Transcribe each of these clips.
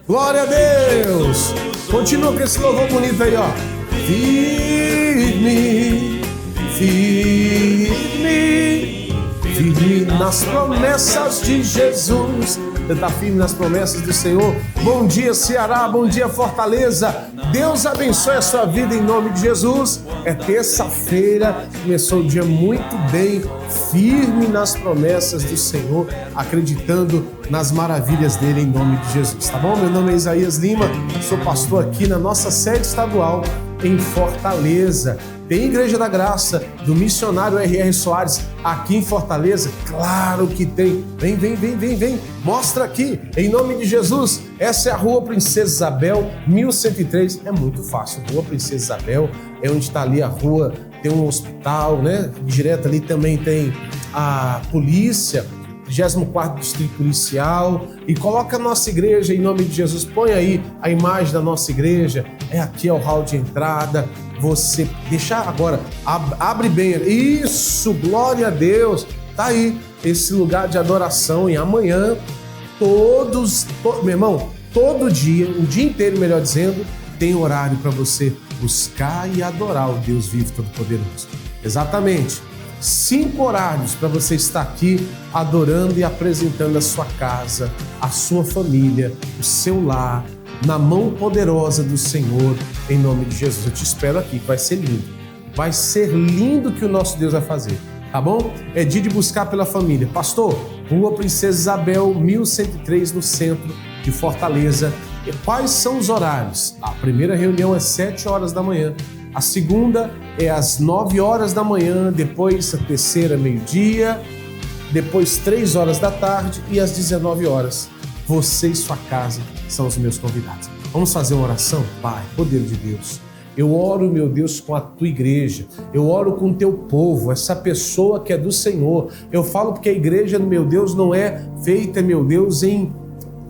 Glória a Deus. Continua com esse louvor bonito aí, ó. Firme, firme, firme nas promessas de Jesus. Você está firme nas promessas do Senhor? Bom dia, Ceará. Bom dia, Fortaleza. Deus abençoe a sua vida em nome de Jesus. É terça-feira, começou o dia muito bem, firme nas promessas do Senhor, acreditando nas maravilhas dele em nome de Jesus, tá bom? Meu nome é Isaías Lima, sou pastor aqui na nossa sede estadual em Fortaleza. Tem Igreja da Graça do missionário R.R. Soares aqui em Fortaleza? Claro que tem. Vem. Mostra aqui, em nome de Jesus. Essa é a Rua Princesa Isabel, 1103. É muito fácil. Rua Princesa Isabel é onde está ali a rua. Tem um hospital, né? Direto ali também tem a polícia, 24º Distrito Policial, e coloca a nossa igreja em nome de Jesus. Põe aí a imagem da nossa igreja. É aqui, é o hall de entrada. Você deixa agora, abre bem. Isso, glória a Deus. Tá aí esse lugar de adoração. E amanhã, meu irmão, todo dia, o dia inteiro, melhor dizendo, tem horário para você buscar e adorar o Deus vivo todo-poderoso. Exatamente. 5 horários para você estar aqui adorando e apresentando a sua casa, a sua família, o seu lar, na mão poderosa do Senhor, em nome de Jesus. Eu te espero aqui, vai ser lindo. Vai ser lindo o que o nosso Deus vai fazer, tá bom? É dia de buscar pela família. Pastor, Rua Princesa Isabel, 1103, no centro de Fortaleza. E quais são os horários? A primeira reunião é 7 horas da manhã. A segunda é às 9 horas da manhã, depois a terceira, meio-dia, depois 3 horas da tarde e às 19 horas. Você e sua casa são os meus convidados. Vamos fazer uma oração? Pai, poder de Deus, eu oro, meu Deus, com a tua igreja, eu oro com o teu povo, essa pessoa que é do Senhor. Eu falo porque a igreja, meu Deus, não é feita, meu Deus,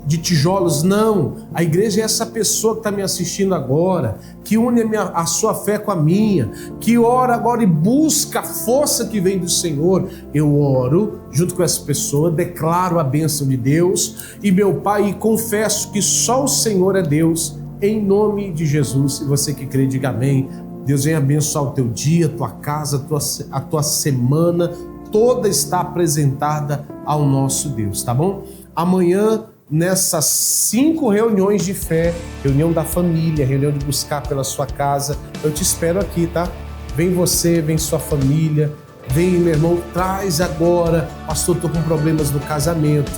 de tijolos, não. A igreja é essa pessoa que está me assistindo agora, que une a sua fé com a minha, que ora agora e busca a força que vem do Senhor. Eu oro junto com essa pessoa, declaro a bênção de Deus e, meu Pai, e confesso que só o Senhor é Deus, em nome de Jesus. E você que crê, diga amém. Deus venha abençoar o teu dia, a tua casa, a tua semana, toda está apresentada ao nosso Deus, tá bom? Amanhã, nessas 5 reuniões de fé, reunião da família, reunião de buscar pela sua casa, eu te espero aqui, tá? Vem você, vem sua família, vem, meu irmão, traz agora. Pastor, estou com problemas no casamento.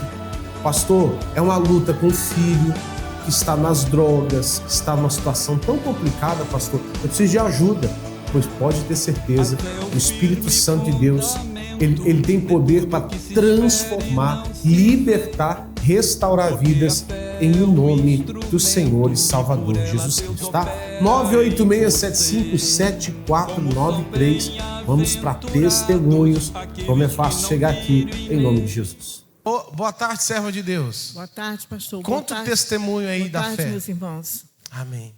Pastor, é uma luta com o filho que está nas drogas, que está numa situação tão complicada, pastor. Eu preciso de ajuda, pois pode ter certeza, o Espírito Santo de Deus, ele tem poder para transformar, libertar, restaurar vidas em nome do Senhor e Salvador Jesus Cristo, tá? 986757493. Vamos para testemunhos. Como é fácil chegar aqui em nome de Jesus. Boa tarde, serva de Deus. Boa tarde, pastor. Conta o testemunho aí da fé. Boa tarde, meus irmãos. Amém.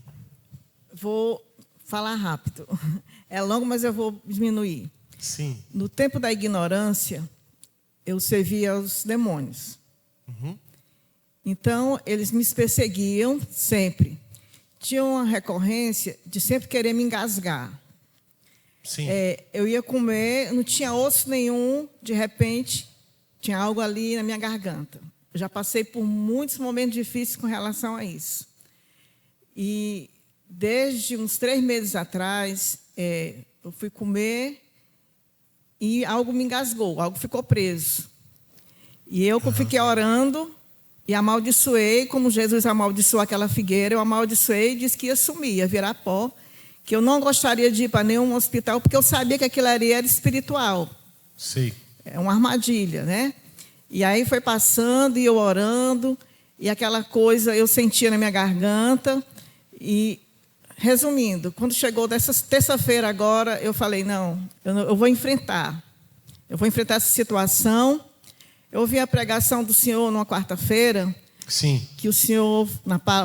Vou falar rápido. É longo, mas eu vou diminuir. Sim. No tempo da ignorância, eu servia aos demônios. Então, eles me perseguiam sempre. Tinha uma recorrência de sempre querer me engasgar. Sim. Eu ia comer, não tinha osso nenhum, de repente, tinha algo ali na minha garganta. Eu já passei por muitos momentos difíceis com relação a isso. E desde uns 3 meses atrás, eu fui comer e algo me engasgou, algo ficou preso. E eu fiquei orando e amaldiçoei, como Jesus amaldiçoou aquela figueira, eu amaldiçoei e disse que ia sumir, ia virar pó, que eu não gostaria de ir para nenhum hospital, porque eu sabia que aquilo ali era espiritual. Sim. É uma armadilha, né? E aí foi passando e eu orando, e aquela coisa eu sentia na minha garganta. E, resumindo, quando chegou dessa terça-feira agora, eu falei, não, eu vou enfrentar. Eu vou enfrentar essa situação. Eu ouvi a pregação do Senhor numa quarta-feira. Sim. Que o Senhor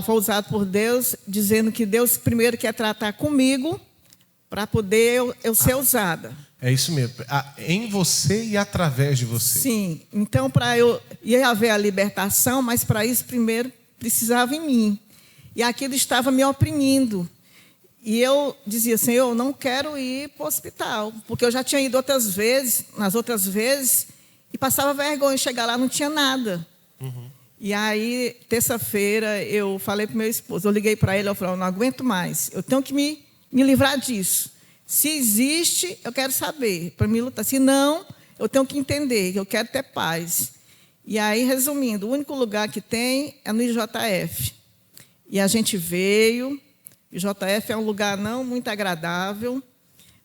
foi usado por Deus, dizendo que Deus primeiro quer tratar comigo para poder eu ser usada. É isso mesmo. Em você e através de você. Sim. Então, para eu ia haver a libertação, mas para isso primeiro precisava em mim. E aquilo estava me oprimindo. E eu dizia, Senhor, eu não quero ir para o hospital, porque eu já tinha ido nas outras vezes, e passava vergonha, chegar lá não tinha nada. E aí, terça-feira, eu falei para o meu esposo, eu liguei para ele, eu falei, eu não aguento mais, eu tenho que me livrar disso. Se existe, eu quero saber, para me lutar. Se não, eu tenho que entender, que eu quero ter paz. E aí, resumindo, o único lugar que tem é no IJF. E a gente veio, o IJF é um lugar não muito agradável,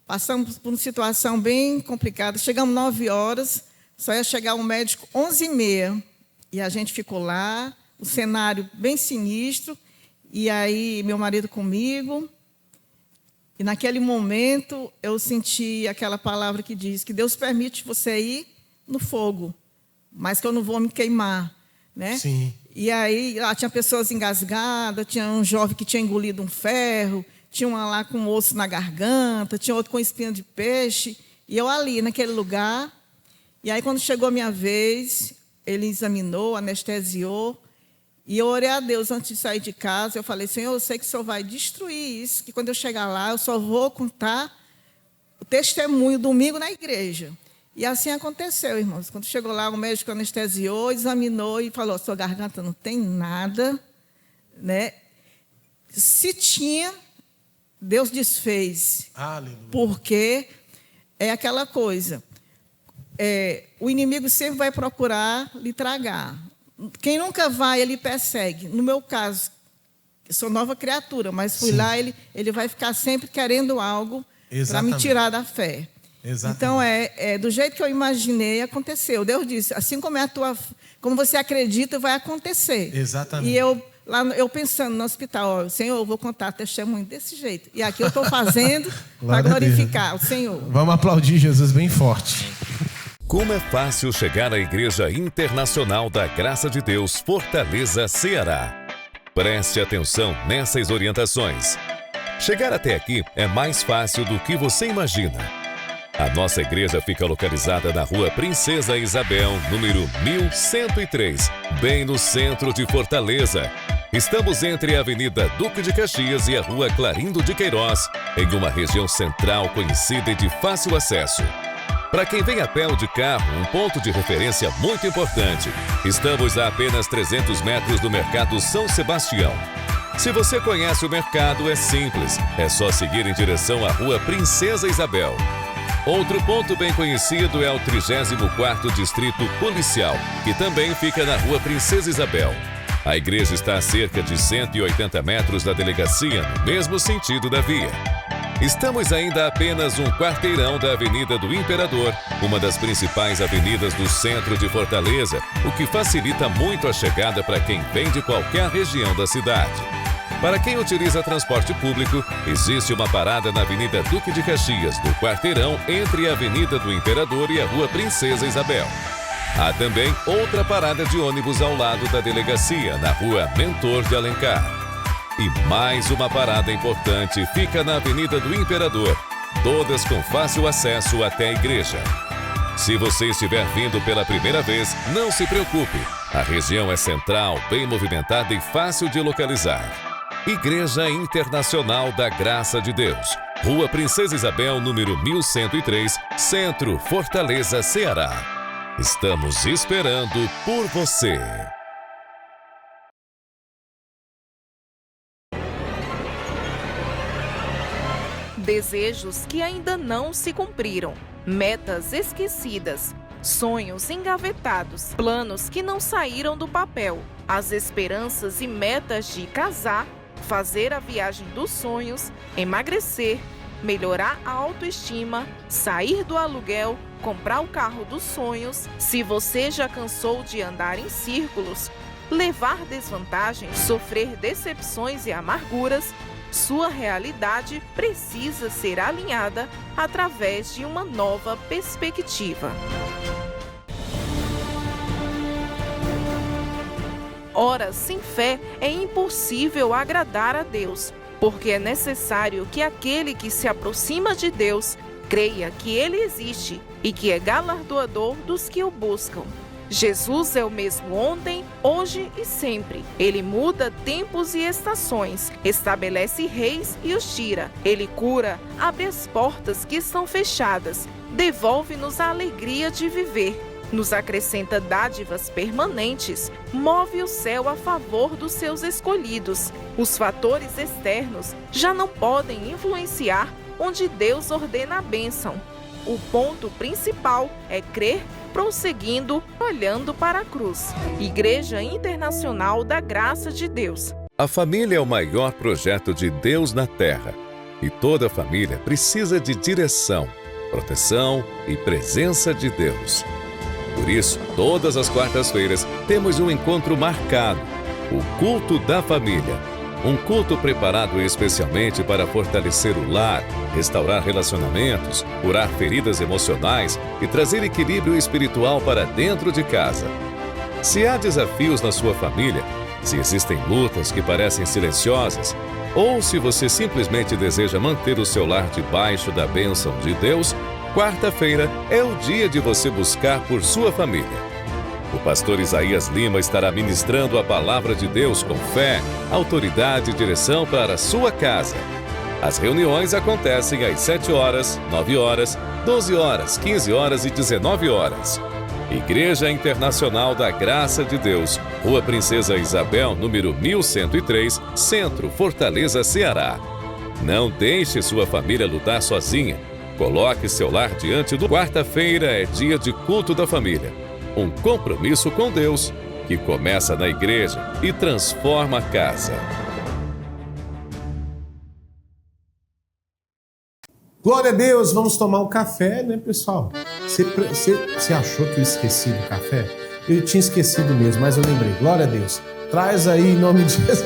passamos por uma situação bem complicada, chegamos 9 horas, só ia chegar um médico 11h30, e a gente ficou lá, o cenário bem sinistro, e aí meu marido comigo, e naquele momento eu senti aquela palavra que diz que Deus permite você ir no fogo, mas que eu não vou me queimar, né? Sim. E aí lá tinha pessoas engasgadas, tinha um jovem que tinha engolido um ferro, tinha uma lá com osso na garganta, tinha outro com espinha de peixe, e eu ali naquele lugar. E aí quando chegou a minha vez, ele examinou, anestesiou, e eu orei a Deus antes de sair de casa. Eu falei, Senhor, eu sei que o Senhor vai destruir isso, que quando eu chegar lá, eu só vou contar o testemunho domingo na igreja. E assim aconteceu, irmãos. Quando chegou lá, o médico anestesiou, examinou e falou, sua garganta não tem nada, né? Se tinha, Deus desfez. Aleluia. Porque é aquela coisa, o inimigo sempre vai procurar lhe tragar. Quem nunca vai, ele persegue. No meu caso, eu sou nova criatura, mas fui lá, ele vai ficar sempre querendo algo para me tirar da fé. Exatamente. Então, do jeito que eu imaginei, aconteceu. Deus disse, assim como você acredita, vai acontecer. Exatamente. E eu pensando no hospital, Senhor, eu vou contar testemunho desse jeito. E aqui eu estou fazendo para glorificar o Senhor. Vamos aplaudir Jesus bem forte. Como é fácil chegar à Igreja Internacional da Graça de Deus, Fortaleza, Ceará. Preste atenção nessas orientações. Chegar até aqui é mais fácil do que você imagina. A nossa igreja fica localizada na Rua Princesa Isabel, número 1103, bem no centro de Fortaleza. Estamos entre a Avenida Duque de Caxias e a Rua Clarindo de Queiroz, em uma região central conhecida e de fácil acesso. Para quem vem a pé ou de carro, um ponto de referência muito importante. Estamos a apenas 300 metros do Mercado São Sebastião. Se você conhece o mercado, é simples. É só seguir em direção à Rua Princesa Isabel. Outro ponto bem conhecido é o 34º Distrito Policial, que também fica na Rua Princesa Isabel. A igreja está a cerca de 180 metros da delegacia, no mesmo sentido da via. Estamos ainda a apenas um quarteirão da Avenida do Imperador, uma das principais avenidas do centro de Fortaleza, o que facilita muito a chegada para quem vem de qualquer região da cidade. Para quem utiliza transporte público, existe uma parada na Avenida Duque de Caxias, no quarteirão entre a Avenida do Imperador e a Rua Princesa Isabel. Há também outra parada de ônibus ao lado da delegacia, na Rua Mentor de Alencar. E mais uma parada importante fica na Avenida do Imperador, todas com fácil acesso até a igreja. Se você estiver vindo pela primeira vez, não se preocupe. A região é central, bem movimentada e fácil de localizar. Igreja Internacional da Graça de Deus, Rua Princesa Isabel, número 1103, Centro, Fortaleza, Ceará. Estamos esperando por você. Desejos que ainda não se cumpriram, metas esquecidas, sonhos engavetados, planos que não saíram do papel, as esperanças e metas de casar, fazer a viagem dos sonhos, emagrecer, melhorar a autoestima, sair do aluguel, comprar o carro dos sonhos. Se você já cansou de andar em círculos, levar desvantagens, sofrer decepções e amarguras, sua realidade precisa ser alinhada através de uma nova perspectiva. Ora, sem fé é impossível agradar a Deus, porque é necessário que aquele que se aproxima de Deus creia que Ele existe e que é galardoador dos que o buscam. Jesus é o mesmo ontem, hoje e sempre. Ele muda tempos e estações, estabelece reis e os tira. Ele cura, abre as portas que estão fechadas, devolve-nos a alegria de viver, nos acrescenta dádivas permanentes, move o céu a favor dos seus escolhidos. Os fatores externos já não podem influenciar onde Deus ordena a bênção. O ponto principal é crer, prosseguindo, olhando para a cruz. Igreja Internacional da Graça de Deus. A família é o maior projeto de Deus na Terra. E toda família precisa de direção, proteção e presença de Deus. Por isso, todas as quartas-feiras, temos um encontro marcado, o Culto da Família. Um culto preparado especialmente para fortalecer o lar, restaurar relacionamentos, curar feridas emocionais e trazer equilíbrio espiritual para dentro de casa. Se há desafios na sua família, se existem lutas que parecem silenciosas, ou se você simplesmente deseja manter o seu lar debaixo da bênção de Deus, quarta-feira é o dia de você buscar por sua família. O pastor Isaías Lima estará ministrando a palavra de Deus com fé, autoridade e direção para a sua casa. As reuniões acontecem às 7 horas, 9 horas, 12 horas, 15 horas e 19 horas. Igreja Internacional da Graça de Deus, Rua Princesa Isabel, número 1103, Centro, Fortaleza, Ceará. Não deixe sua família lutar sozinha. Coloque seu lar diante do... Quarta-feira é dia de culto da família. Um compromisso com Deus que começa na igreja e transforma a casa. Glória a Deus, vamos tomar um café, né, pessoal? Você achou que eu esqueci do café? Eu tinha esquecido mesmo, mas eu lembrei. Glória a Deus. Traz aí em nome de Jesus.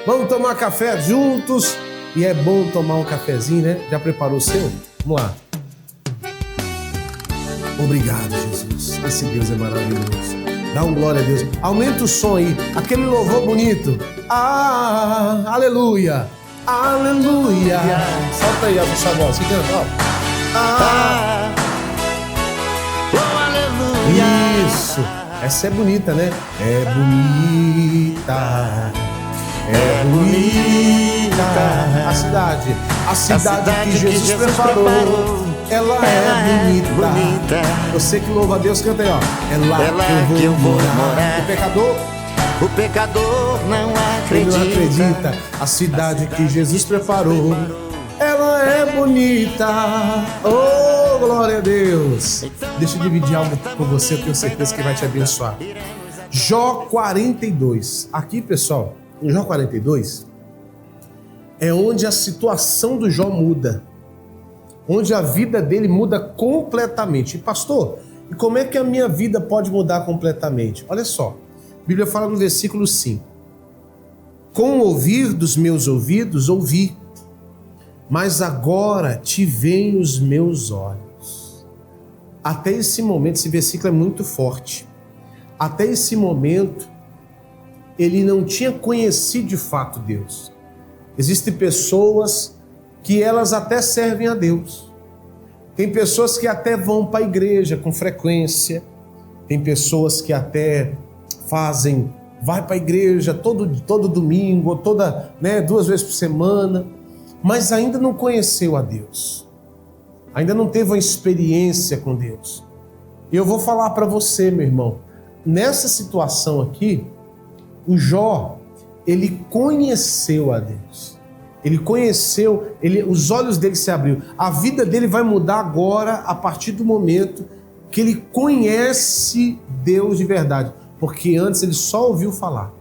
Vamos tomar café juntos. E é bom tomar um cafezinho, né? Já preparou o seu? Vamos lá. Obrigado, Jesus. Esse Deus é maravilhoso. Dá um glória a Deus. Aumenta o som aí. Aquele louvor bonito. Ah, aleluia. Aleluia. Solta aí a sua voz. Canta, ó. Ah, oh, aleluia. Isso. Essa é bonita, né? É bonita. É bonita. A cidade que Jesus preparou. Ela é bonita. Você que louva a Deus, canta aí, ó. É lá que eu vou morar. O pecador não acredita. A cidade que Jesus preparou. Ela é bonita. Oh, glória a Deus. Deixa eu dividir algo com você, eu tenho certeza que vai te abençoar. Jó 42. Aqui, pessoal, em Jó 42 é onde a situação do Jó muda. Onde a vida dele muda completamente. E pastor, e como é que a minha vida pode mudar completamente? Olha só, a Bíblia fala no versículo 5. Com o ouvir dos meus ouvidos, ouvi, mas agora te veem os meus olhos. Até esse momento, esse versículo é muito forte. Até esse momento, ele não tinha conhecido de fato Deus. Existem pessoas que elas até servem a Deus. Tem pessoas que até vão para a igreja com frequência. Tem pessoas que até vai para a igreja todo domingo, ou 2 vezes por semana, mas ainda não conheceu a Deus. Ainda não teve uma experiência com Deus. E eu vou falar para você, meu irmão, nessa situação aqui, o Jó, ele conheceu a Deus. Ele conheceu, os olhos dele se abriu. A vida dele vai mudar agora, a partir do momento que ele conhece Deus de verdade. Porque antes ele só ouviu falar.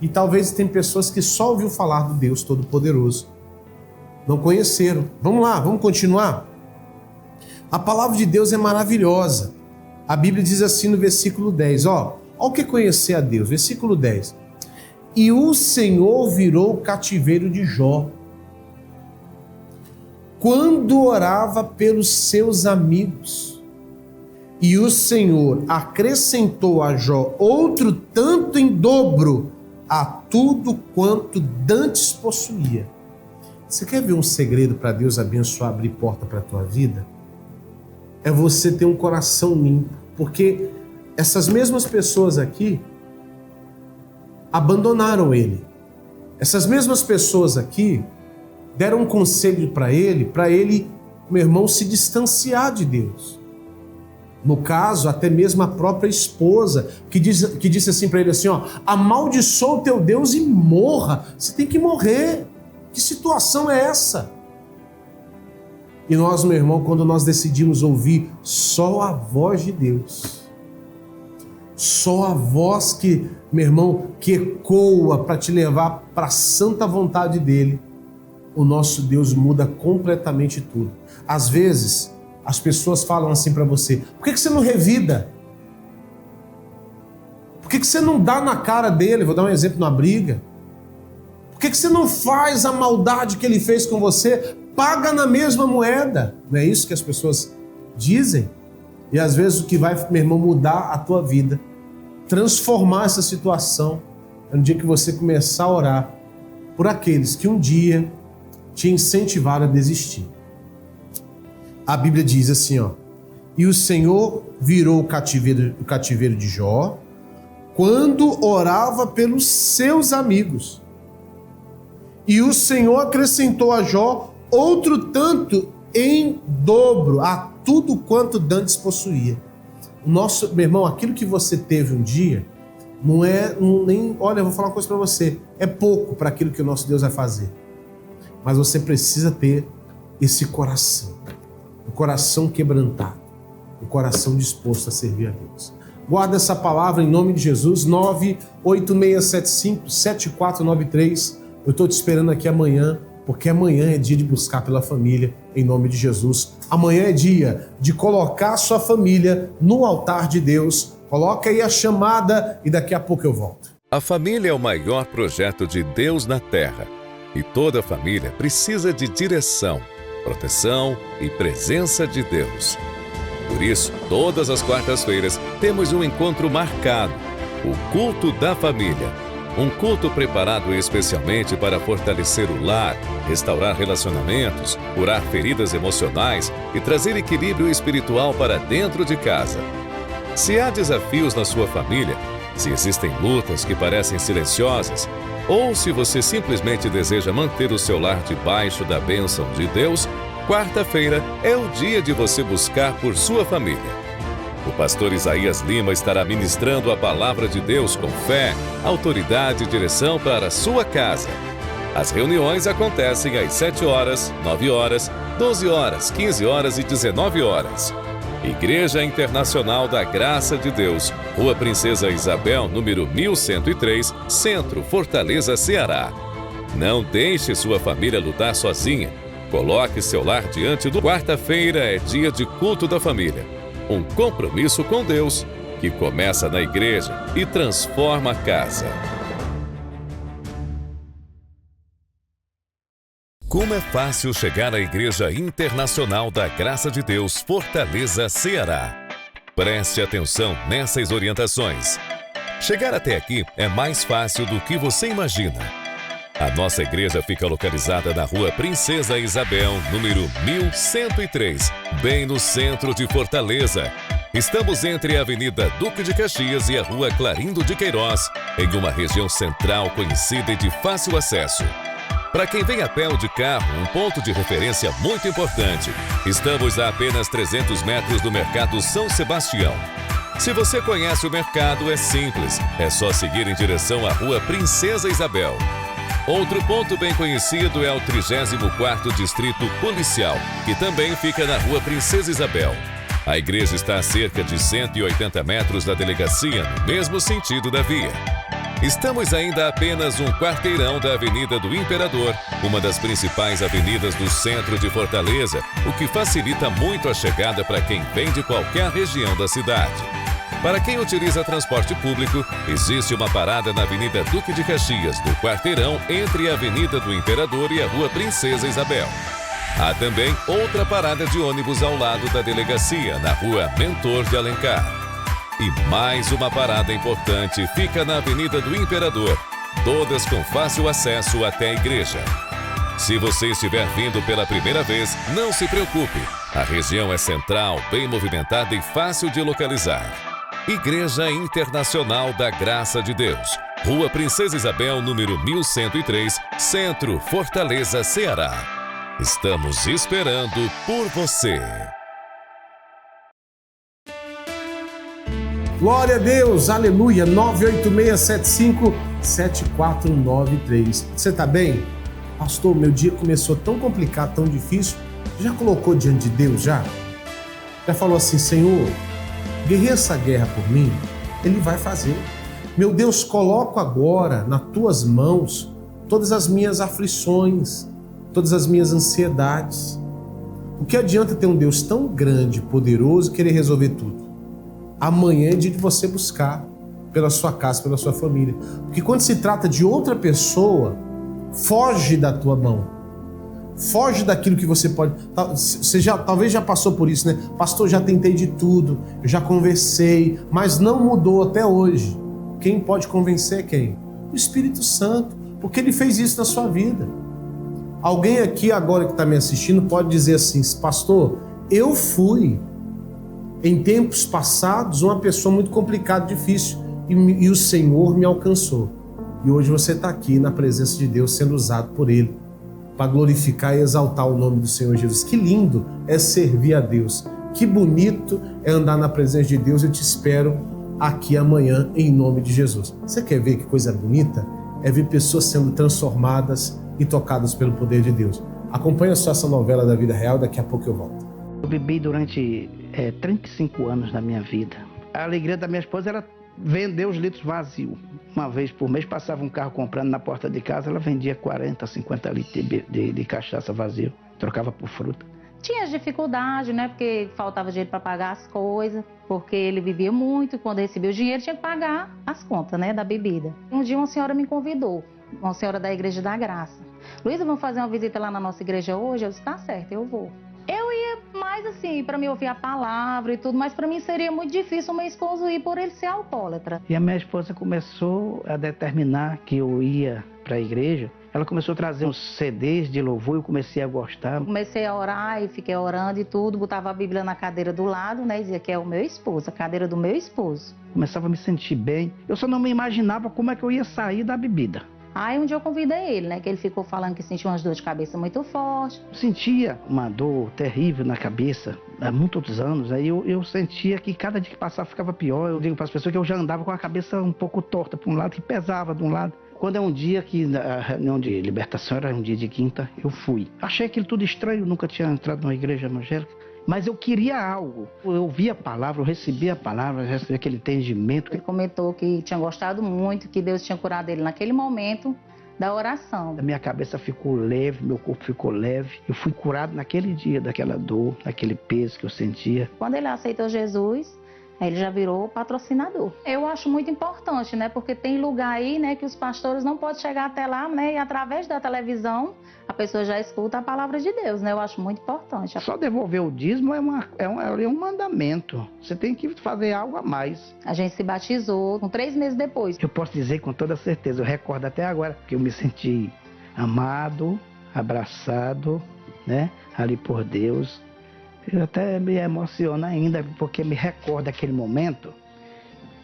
E talvez tem pessoas que só ouviu falar do Deus Todo-Poderoso. Não conheceram. Vamos lá, vamos continuar? A palavra de Deus é maravilhosa. A Bíblia diz assim no versículo 10, ó o que é conhecer a Deus. Versículo 10. E o Senhor virou o cativeiro de Jó, quando orava pelos seus amigos. E o Senhor acrescentou a Jó outro tanto em dobro a tudo quanto dantes possuía. Você quer ver um segredo para Deus abençoar, abrir porta para a tua vida? É você ter um coração limpo, porque essas mesmas pessoas aqui abandonaram ele. Essas mesmas pessoas aqui deram um conselho para ele, meu irmão, se distanciar de Deus. No caso, até mesmo a própria esposa, que disse assim para ele assim, ó, amaldiçoa o teu Deus e morra. Você tem que morrer. Que situação é essa? E nós, meu irmão, quando nós decidimos ouvir só a voz de Deus, só a voz que, meu irmão, que ecoa para te levar para a santa vontade dele, o nosso Deus muda completamente tudo. Às vezes, as pessoas falam assim para você, por que você não revida? Por que você não dá na cara dele? Vou dar um exemplo numa briga. Por que você não faz a maldade que ele fez com você? Paga na mesma moeda. Não é isso que as pessoas dizem? E às vezes o que vai, meu irmão, mudar a tua vida, transformar essa situação, é no dia que você começar a orar por aqueles que um dia te incentivaram a desistir. A Bíblia diz assim, ó, e o Senhor virou o cativeiro de Jó quando orava pelos seus amigos. E o Senhor acrescentou a Jó outro tanto em dobro a tudo quanto dantes possuía. Meu irmão, aquilo que você teve um dia, olha, eu vou falar uma coisa para você, é pouco para aquilo que o nosso Deus vai fazer. Mas você precisa ter esse coração, um coração quebrantado, um coração disposto a servir a Deus. Guarda essa palavra em nome de Jesus, 98675-7493. Eu estou te esperando aqui amanhã, porque amanhã é dia de buscar pela família, em nome de Jesus. Amanhã é dia de colocar sua família no altar de Deus. Coloca aí a chamada e daqui a pouco eu volto. A família é o maior projeto de Deus na Terra. E toda família precisa de direção, proteção e presença de Deus. Por isso, todas as quartas-feiras temos um encontro marcado, o Culto da Família. Um culto preparado especialmente para fortalecer o lar, restaurar relacionamentos, curar feridas emocionais e trazer equilíbrio espiritual para dentro de casa. Se há desafios na sua família, se existem lutas que parecem silenciosas, ou se você simplesmente deseja manter o seu lar debaixo da bênção de Deus, quarta-feira é o dia de você buscar por sua família. O pastor Isaías Lima estará ministrando a palavra de Deus com fé, autoridade e direção para a sua casa. As reuniões acontecem às 7 horas, 9 horas, 12 horas, 15 horas e 19 horas. Igreja Internacional da Graça de Deus, Rua Princesa Isabel, número 1103, Centro, Fortaleza, Ceará. Não deixe sua família lutar sozinha. Coloque seu lar diante do... Quarta-feira é dia de culto da família. Um compromisso com Deus que começa na igreja e transforma a casa. Como é fácil chegar à Igreja Internacional da Graça de Deus, Fortaleza, Ceará. Preste atenção nessas orientações. Chegar até aqui é mais fácil do que você imagina. A nossa igreja fica localizada na Rua Princesa Isabel, número 1103, bem no centro de Fortaleza. Estamos entre a Avenida Duque de Caxias e a Rua Clarindo de Queiroz, em uma região central conhecida e de fácil acesso. Para quem vem a pé ou de carro, um ponto de referência muito importante. Estamos a apenas 300 metros do Mercado São Sebastião. Se você conhece o mercado, é simples. É só seguir em direção à Rua Princesa Isabel. Outro ponto bem conhecido é o 34º Distrito Policial, que também fica na Rua Princesa Isabel. A igreja está a cerca de 180 metros da delegacia, no mesmo sentido da via. Estamos ainda a apenas um quarteirão da Avenida do Imperador, uma das principais avenidas do centro de Fortaleza, o que facilita muito a chegada para quem vem de qualquer região da cidade. Para quem utiliza transporte público, existe uma parada na Avenida Duque de Caxias, no quarteirão entre a Avenida do Imperador e a Rua Princesa Isabel. Há também outra parada de ônibus ao lado da delegacia, na Rua Mentor de Alencar. E mais uma parada importante fica na Avenida do Imperador, todas com fácil acesso até a igreja. Se você estiver vindo pela primeira vez, não se preocupe. A região é central, bem movimentada e fácil de localizar. Igreja Internacional da Graça de Deus. Rua Princesa Isabel, número 1103, Centro, Fortaleza, Ceará. Estamos esperando por você. Glória a Deus, aleluia, 986757493. Você está bem? Pastor, meu dia começou tão complicado, tão difícil. Já colocou diante de Deus, já? Já falou assim, Senhor, guerreia essa guerra por mim? Ele vai fazer. Meu Deus, coloco agora nas tuas mãos todas as minhas aflições, todas as minhas ansiedades. O que adianta ter um Deus tão grande, poderoso, querer resolver tudo? Amanhã é dia de você buscar pela sua casa, pela sua família. Porque quando se trata de outra pessoa, foge da tua mão. Foge daquilo que você pode... Você talvez já passou por isso, né? Pastor, já tentei de tudo, eu já conversei, mas não mudou até hoje. Quem pode convencer é quem? O Espírito Santo, porque Ele fez isso na sua vida. Alguém aqui agora que está me assistindo pode dizer assim, pastor, eu fui em tempos passados uma pessoa muito complicada, difícil, e o Senhor me alcançou. E hoje você está aqui na presença de Deus, sendo usado por Ele, para glorificar e exaltar o nome do Senhor Jesus. Que lindo é servir a Deus. Que bonito é andar na presença de Deus. Eu te espero aqui amanhã, em nome de Jesus. Você quer ver que coisa bonita? É ver pessoas sendo transformadas e tocadas pelo poder de Deus. Acompanha só essa novela da vida real, daqui a pouco eu volto. Eu bebi durante 35 anos da minha vida. A alegria da minha esposa era vender os litros vazios. Uma vez por mês passava um carro comprando na porta de casa, ela vendia 40, 50 litros de cachaça vazio, trocava por fruta. Tinha dificuldade, né? Porque faltava dinheiro para pagar as coisas, porque ele bebia muito e quando recebia o dinheiro tinha que pagar as contas, né, da bebida. Um dia uma senhora me convidou, uma senhora da Igreja da Graça. Luísa, vamos fazer uma visita lá na nossa igreja hoje? Eu disse, tá certo, eu vou. Eu ia mais assim, para me ouvir a palavra e tudo, mas para mim seria muito difícil o meu esposo ir por ele ser alcoólatra. E a minha esposa começou a determinar que eu ia para a igreja. Ela começou a trazer uns CDs de louvor e eu comecei a gostar. Comecei a orar e fiquei orando e tudo, botava a Bíblia na cadeira do lado, né, e dizia que é o meu esposo, a cadeira do meu esposo. Começava a me sentir bem. Eu só não me imaginava como é que eu ia sair da bebida. Aí um dia eu convidei ele, né, que ele ficou falando que sentia umas dores de cabeça muito fortes. Sentia uma dor terrível na cabeça há muitos anos. Aí eu sentia que cada dia que passava ficava pior. Eu digo para as pessoas que eu já andava com a cabeça um pouco torta para um lado, que pesava de um lado. Quando é um dia que a reunião de libertação era um dia de quinta, eu fui. Achei aquilo tudo estranho, nunca tinha entrado numa igreja evangélica. Mas eu queria algo. Eu ouvi a palavra, eu recebi a palavra, eu recebi aquele entendimento. Ele comentou que tinha gostado muito, que Deus tinha curado ele naquele momento da oração. A minha cabeça ficou leve, meu corpo ficou leve. Eu fui curado naquele dia daquela dor, daquele peso que eu sentia. Quando ele aceitou Jesus, ele já virou patrocinador. Eu acho muito importante, né? Porque tem lugar aí, né, que os pastores não podem chegar até lá, né? E através da televisão, a pessoa já escuta a palavra de Deus, né? Eu acho muito importante. Só devolver o dízimo é um mandamento. Você tem que fazer algo a mais. A gente se batizou 3 meses depois. Eu posso dizer com toda certeza, eu recordo até agora, que eu me senti amado, abraçado, né? Ali por Deus. Eu até me emociono ainda, porque me recordo daquele momento,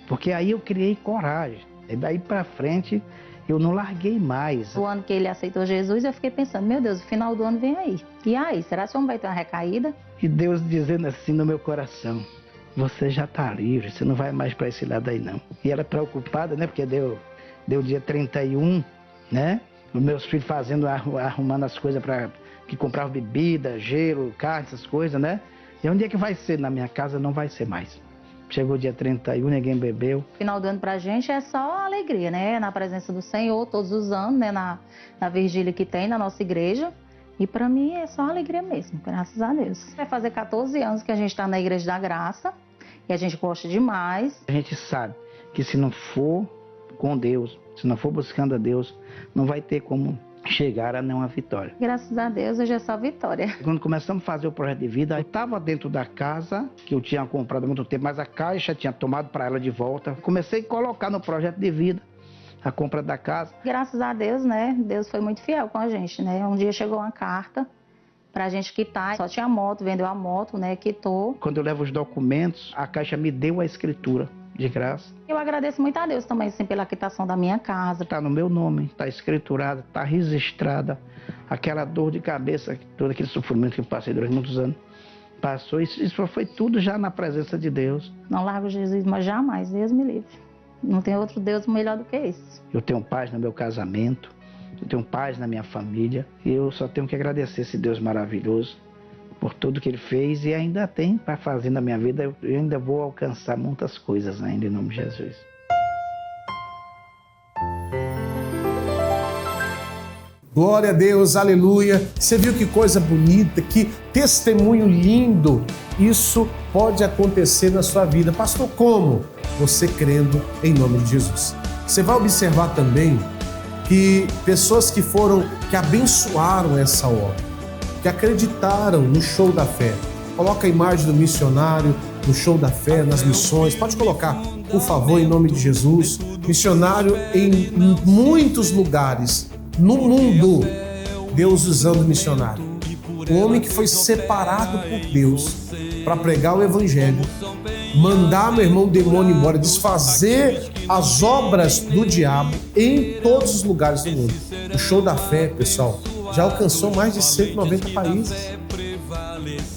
porque aí eu criei coragem. E daí para frente, eu não larguei mais. O ano que ele aceitou Jesus, eu fiquei pensando, meu Deus, o final do ano vem aí. E aí, será que o homem vai ter uma recaída? E Deus dizendo assim no meu coração, você já está livre, você não vai mais para esse lado aí não. E ela preocupada, né, porque deu dia 31, né, os meus filhos arrumando as coisas para... que comprava bebida, gelo, carne, essas coisas, né? E onde é que vai ser? Na minha casa não vai ser mais. Chegou dia 31, ninguém bebeu. Final do ano pra gente é só alegria, né? Na presença do Senhor, todos os anos, né? Na vigília que tem na nossa igreja. E pra mim é só alegria mesmo, graças a Deus. Vai fazer 14 anos que a gente tá na Igreja da Graça. E a gente gosta demais. A gente sabe que se não for com Deus, se não for buscando a Deus, não vai ter como chegar a nenhuma vitória. Graças a Deus, hoje é só vitória. Quando começamos a fazer o projeto de vida, eu estava dentro da casa, que eu tinha comprado há muito tempo, mas a Caixa tinha tomado para ela de volta. Comecei a colocar no projeto de vida a compra da casa. Graças a Deus, né? Deus foi muito fiel com a gente, né? Um dia chegou uma carta pra gente quitar, só tinha moto, vendeu a moto, né? Quitou. Quando eu levo os documentos, a Caixa me deu a escritura. de graça. Eu agradeço muito a Deus também, assim, pela quitação da minha casa. Está no meu nome, está escriturada, está registrada. Aquela dor de cabeça, todo aquele sofrimento que eu passei durante muitos anos, passou. Isso foi tudo já na presença de Deus. Não largo Jesus, mas jamais, Deus me livre. Não tem outro Deus melhor do que esse. Eu tenho paz no meu casamento, eu tenho paz na minha família. E eu só tenho que agradecer esse Deus maravilhoso por tudo que Ele fez e ainda tem para fazer na minha vida. Eu ainda vou alcançar muitas coisas ainda, em nome de Jesus. Glória a Deus, aleluia. Você viu que coisa bonita, que testemunho lindo. Isso pode acontecer na sua vida. Pastor, como? Você crendo em nome de Jesus. Você vai observar também que pessoas que abençoaram essa obra, que acreditaram no show da fé. Coloca a imagem do missionário no show da fé, nas missões. Pode colocar, por favor, em nome de Jesus. Missionário em muitos lugares no mundo, Deus usando missionário. Um homem que foi separado por Deus para pregar o evangelho, mandar, meu irmão, o demônio embora, desfazer as obras do diabo em todos os lugares do mundo. O show da fé, pessoal, já alcançou mais de 190 países.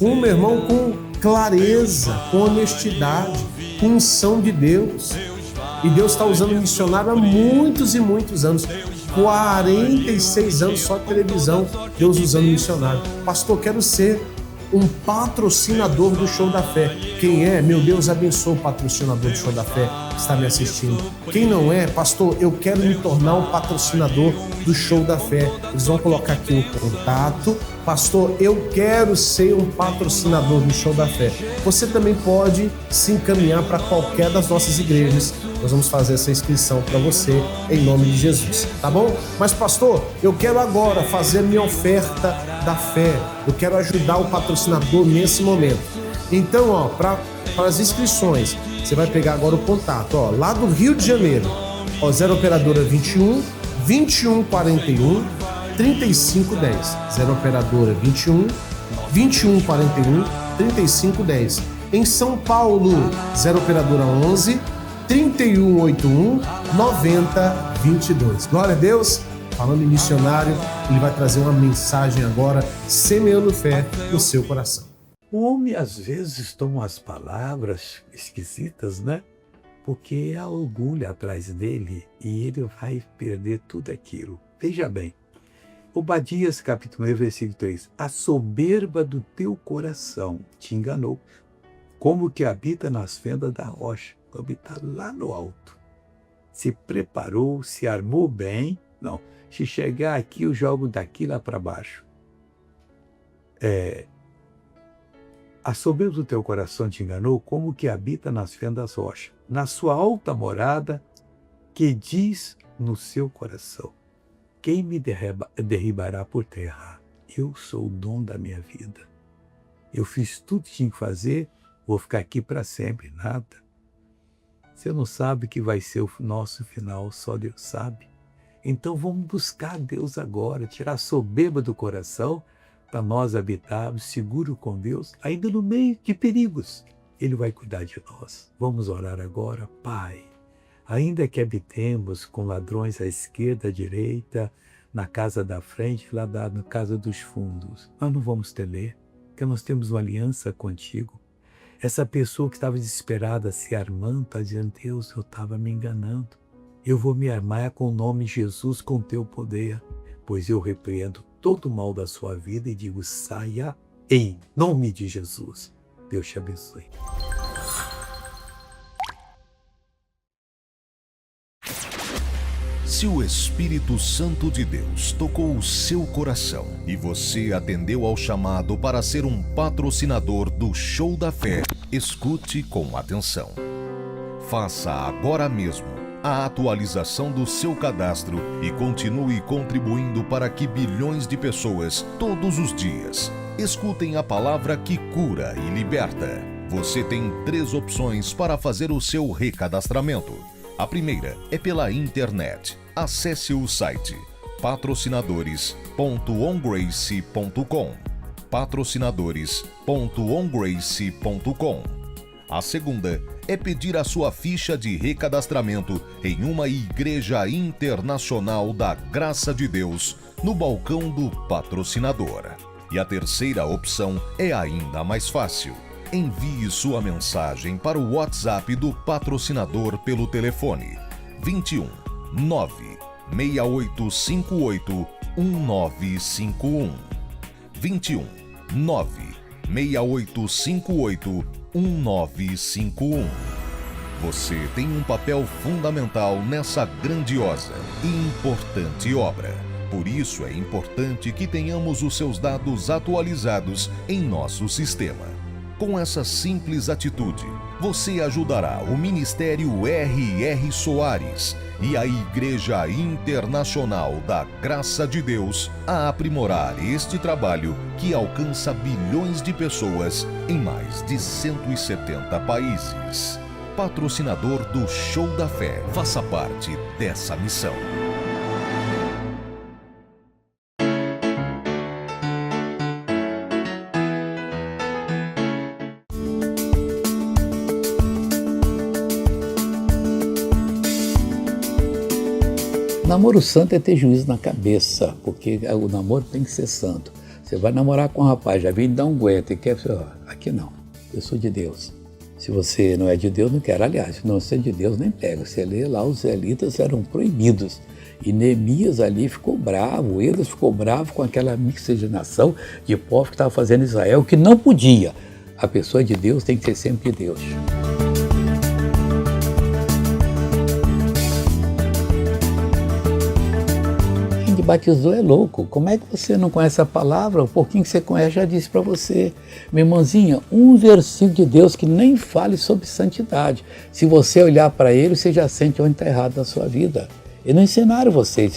Meu irmão, com clareza, com honestidade, com unção de Deus. E Deus está usando missionário há muitos e muitos anos. 46 anos só de televisão, Deus usando missionário. Pastor, quero ser um patrocinador do Show da Fé. Quem é? Meu Deus, abençoe o patrocinador do Show da Fé que está me assistindo. Quem não é? Pastor, eu quero me tornar um patrocinador do Show da Fé. Eles vão colocar aqui o contato. Pastor, eu quero ser um patrocinador do Show da Fé. Você também pode se encaminhar para qualquer das nossas igrejas. Nós vamos fazer essa inscrição para você em nome de Jesus, tá bom? Mas pastor, eu quero agora fazer minha oferta da fé. Eu quero ajudar o patrocinador nesse momento. Então, para as inscrições, você vai pegar agora o contato, lá do Rio de Janeiro, 0 operadora 21 2141 3510. 0 operadora 21 2141 3510. Em São Paulo, 0 operadora 11 3181 9022. Glória a Deus. Falando em missionário, ele vai trazer uma mensagem agora, semeando fé no seu coração. O homem às vezes toma as palavras esquisitas, né? Porque há orgulho atrás dele e ele vai perder tudo aquilo. Veja bem, Obadias capítulo 1, versículo 3. A soberba do teu coração te enganou, como que habita nas fendas da rocha. Habitar lá no alto. Se preparou, se armou bem. Não, se chegar aqui, eu jogo daqui lá para baixo. A soberba do teu coração te enganou, como que habita nas fendas das rochas. Na sua alta morada, que diz no seu coração: quem me derribará por terra? Eu sou o dono da minha vida. Eu fiz tudo que tinha que fazer, vou ficar aqui para sempre, nada. Você não sabe que vai ser o nosso final, só Deus sabe. Então vamos buscar Deus agora, tirar a soberba do coração para nós habitarmos seguro com Deus, ainda no meio de perigos. Ele vai cuidar de nós. Vamos orar agora. Pai, ainda que habitemos com ladrões à esquerda, à direita, na casa da frente, lá na casa dos fundos, nós não vamos temer, porque nós temos uma aliança contigo. Essa pessoa que estava desesperada, se armando, está dizendo: Deus, eu estava me enganando. Eu vou me armar com o nome de Jesus, com o teu poder, pois eu repreendo todo o mal da sua vida e digo: saia em nome de Jesus. Deus te abençoe. Se o Espírito Santo de Deus tocou o seu coração e você atendeu ao chamado para ser um patrocinador do Show da Fé, escute com atenção. Faça agora mesmo a atualização do seu cadastro e continue contribuindo para que bilhões de pessoas, todos os dias, escutem a palavra que cura e liberta. Você tem 3 opções para fazer o seu recadastramento. A primeira é pela internet. Acesse o site patrocinadores.ongrace.com patrocinadores.ongrace.com. A segunda é pedir a sua ficha de recadastramento em uma igreja internacional da Graça de Deus, no balcão do patrocinador. E a terceira opção é ainda mais fácil. Envie sua mensagem para o WhatsApp do patrocinador pelo telefone 21 96858 1951. 21 96858 1951. Você tem um papel fundamental nessa grandiosa e importante obra. Por isso é importante que tenhamos os seus dados atualizados em nosso sistema. Com essa simples atitude, você ajudará o Ministério R.R. Soares e a Igreja Internacional da Graça de Deus a aprimorar este trabalho que alcança bilhões de pessoas em mais de 170 países. Patrocinador do Show da Fé, faça parte dessa missão. Namoro santo é ter juízo na cabeça, porque o namoro tem que ser santo. Você vai namorar com um rapaz, já vem dar um aguento e quer... Aqui não, eu sou de Deus. Se você não é de Deus, não quer. Aliás, se não é de Deus, nem pega. Você lê lá, os israelitas eram proibidos. E Neemias ali ficou bravo, Esdras ficou bravo com aquela miscigenação de povo que estava fazendo Israel, que não podia. A pessoa de Deus tem que ser sempre de Deus. Quem te batizou é louco. Como é que você não conhece a palavra? O pouquinho que você conhece já disse para você. Minha irmãzinha, um versículo de Deus que nem fale sobre santidade. Se você olhar para ele, você já sente onde está errado na sua vida. E não ensinaram você a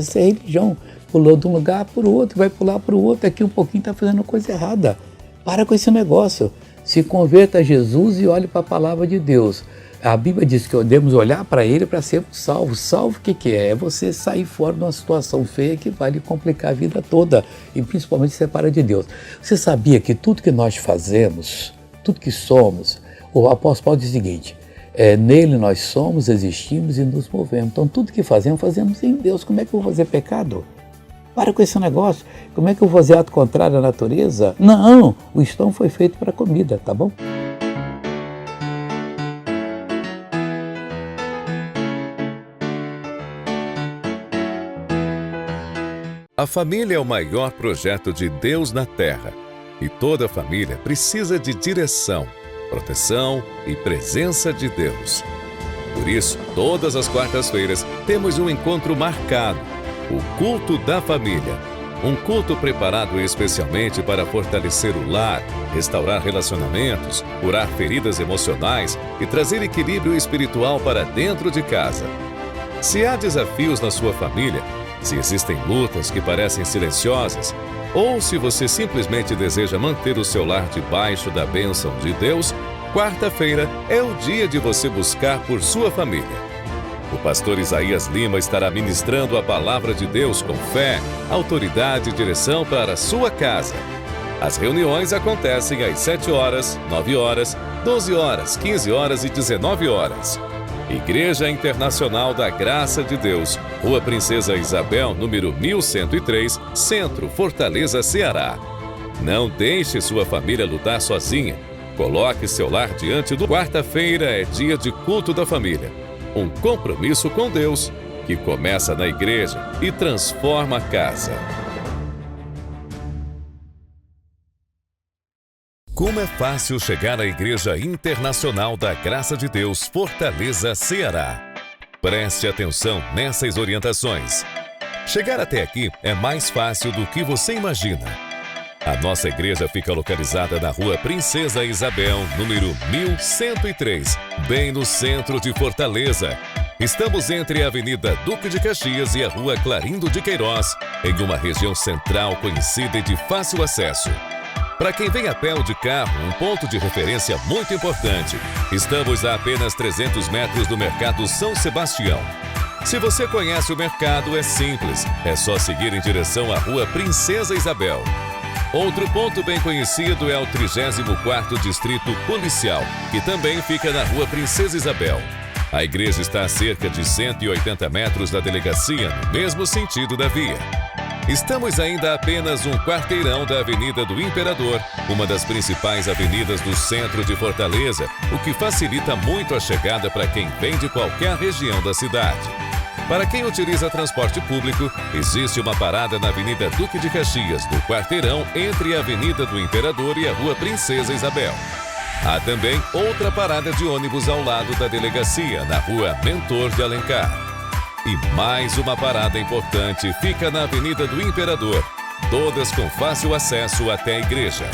ser religião. Pulou de um lugar para o outro, vai pular para o outro. Aqui um pouquinho está fazendo coisa errada. Para com esse negócio. Se converta a Jesus e olhe para a palavra de Deus. A Bíblia diz que devemos olhar para ele para sermos salvos. Salvo o que é? É você sair fora de uma situação feia que vai lhe complicar a vida toda e principalmente separar de Deus. Você sabia que tudo que nós fazemos, tudo que somos, o apóstolo Paulo diz o seguinte, nele nós somos, existimos e nos movemos. Então tudo que fazemos em Deus. Como é que eu vou fazer pecado? Para com esse negócio. Como é que eu vou fazer ato contrário à natureza? Não, o estômago foi feito para comida, tá bom? A família é o maior projeto de Deus na Terra e toda família precisa de direção, proteção e presença de Deus. Por isso, todas as quartas-feiras temos um encontro marcado, o Culto da Família. Um culto preparado especialmente para fortalecer o lar, restaurar relacionamentos, curar feridas emocionais e trazer equilíbrio espiritual para dentro de casa. Se há desafios na sua família, se existem lutas que parecem silenciosas, ou se você simplesmente deseja manter o seu lar debaixo da bênção de Deus, quarta-feira é o dia de você buscar por sua família. O pastor Isaías Lima estará ministrando a palavra de Deus com fé, autoridade e direção para a sua casa. As reuniões acontecem às 7 horas, 9 horas, 12 horas, 15 horas e 19 horas. Igreja Internacional da Graça de Deus, Rua Princesa Isabel, número 1103, Centro, Fortaleza, Ceará. Não deixe sua família lutar sozinha. Coloque seu lar diante do... Quarta-feira é dia de culto da família. Um compromisso com Deus que começa na igreja e transforma a casa. Como é fácil chegar à Igreja Internacional da Graça de Deus, Fortaleza, Ceará. Preste atenção nessas orientações. Chegar até aqui é mais fácil do que você imagina. A nossa igreja fica localizada na Rua Princesa Isabel, número 1103, bem no centro de Fortaleza. Estamos entre a Avenida Duque de Caxias e a Rua Clarindo de Queiroz, em uma região central conhecida e de fácil acesso. Para quem vem a pé ou de carro, um ponto de referência muito importante. Estamos a apenas 300 metros do Mercado São Sebastião. Se você conhece o mercado, é simples. É só seguir em direção à Rua Princesa Isabel. Outro ponto bem conhecido é o 34º Distrito Policial, que também fica na Rua Princesa Isabel. A igreja está a cerca de 180 metros da delegacia, no mesmo sentido da via. Estamos ainda a apenas um quarteirão da Avenida do Imperador, uma das principais avenidas do centro de Fortaleza, o que facilita muito a chegada para quem vem de qualquer região da cidade. Para quem utiliza transporte público, existe uma parada na Avenida Duque de Caxias, no quarteirão entre a Avenida do Imperador e a Rua Princesa Isabel. Há também outra parada de ônibus ao lado da delegacia, na Rua Mentor de Alencar. E mais uma parada importante fica na Avenida do Imperador, todas com fácil acesso até a igreja.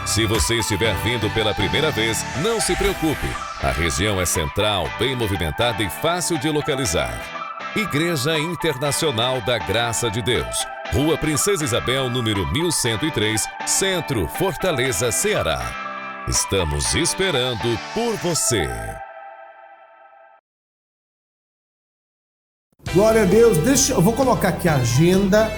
Se você estiver vindo pela primeira vez, não se preocupe. A região é central, bem movimentada e fácil de localizar. Igreja Internacional da Graça de Deus, Rua Princesa Isabel, número 1103, Centro, Fortaleza, Ceará. Estamos esperando por você. Glória a Deus. Eu vou colocar aqui a agenda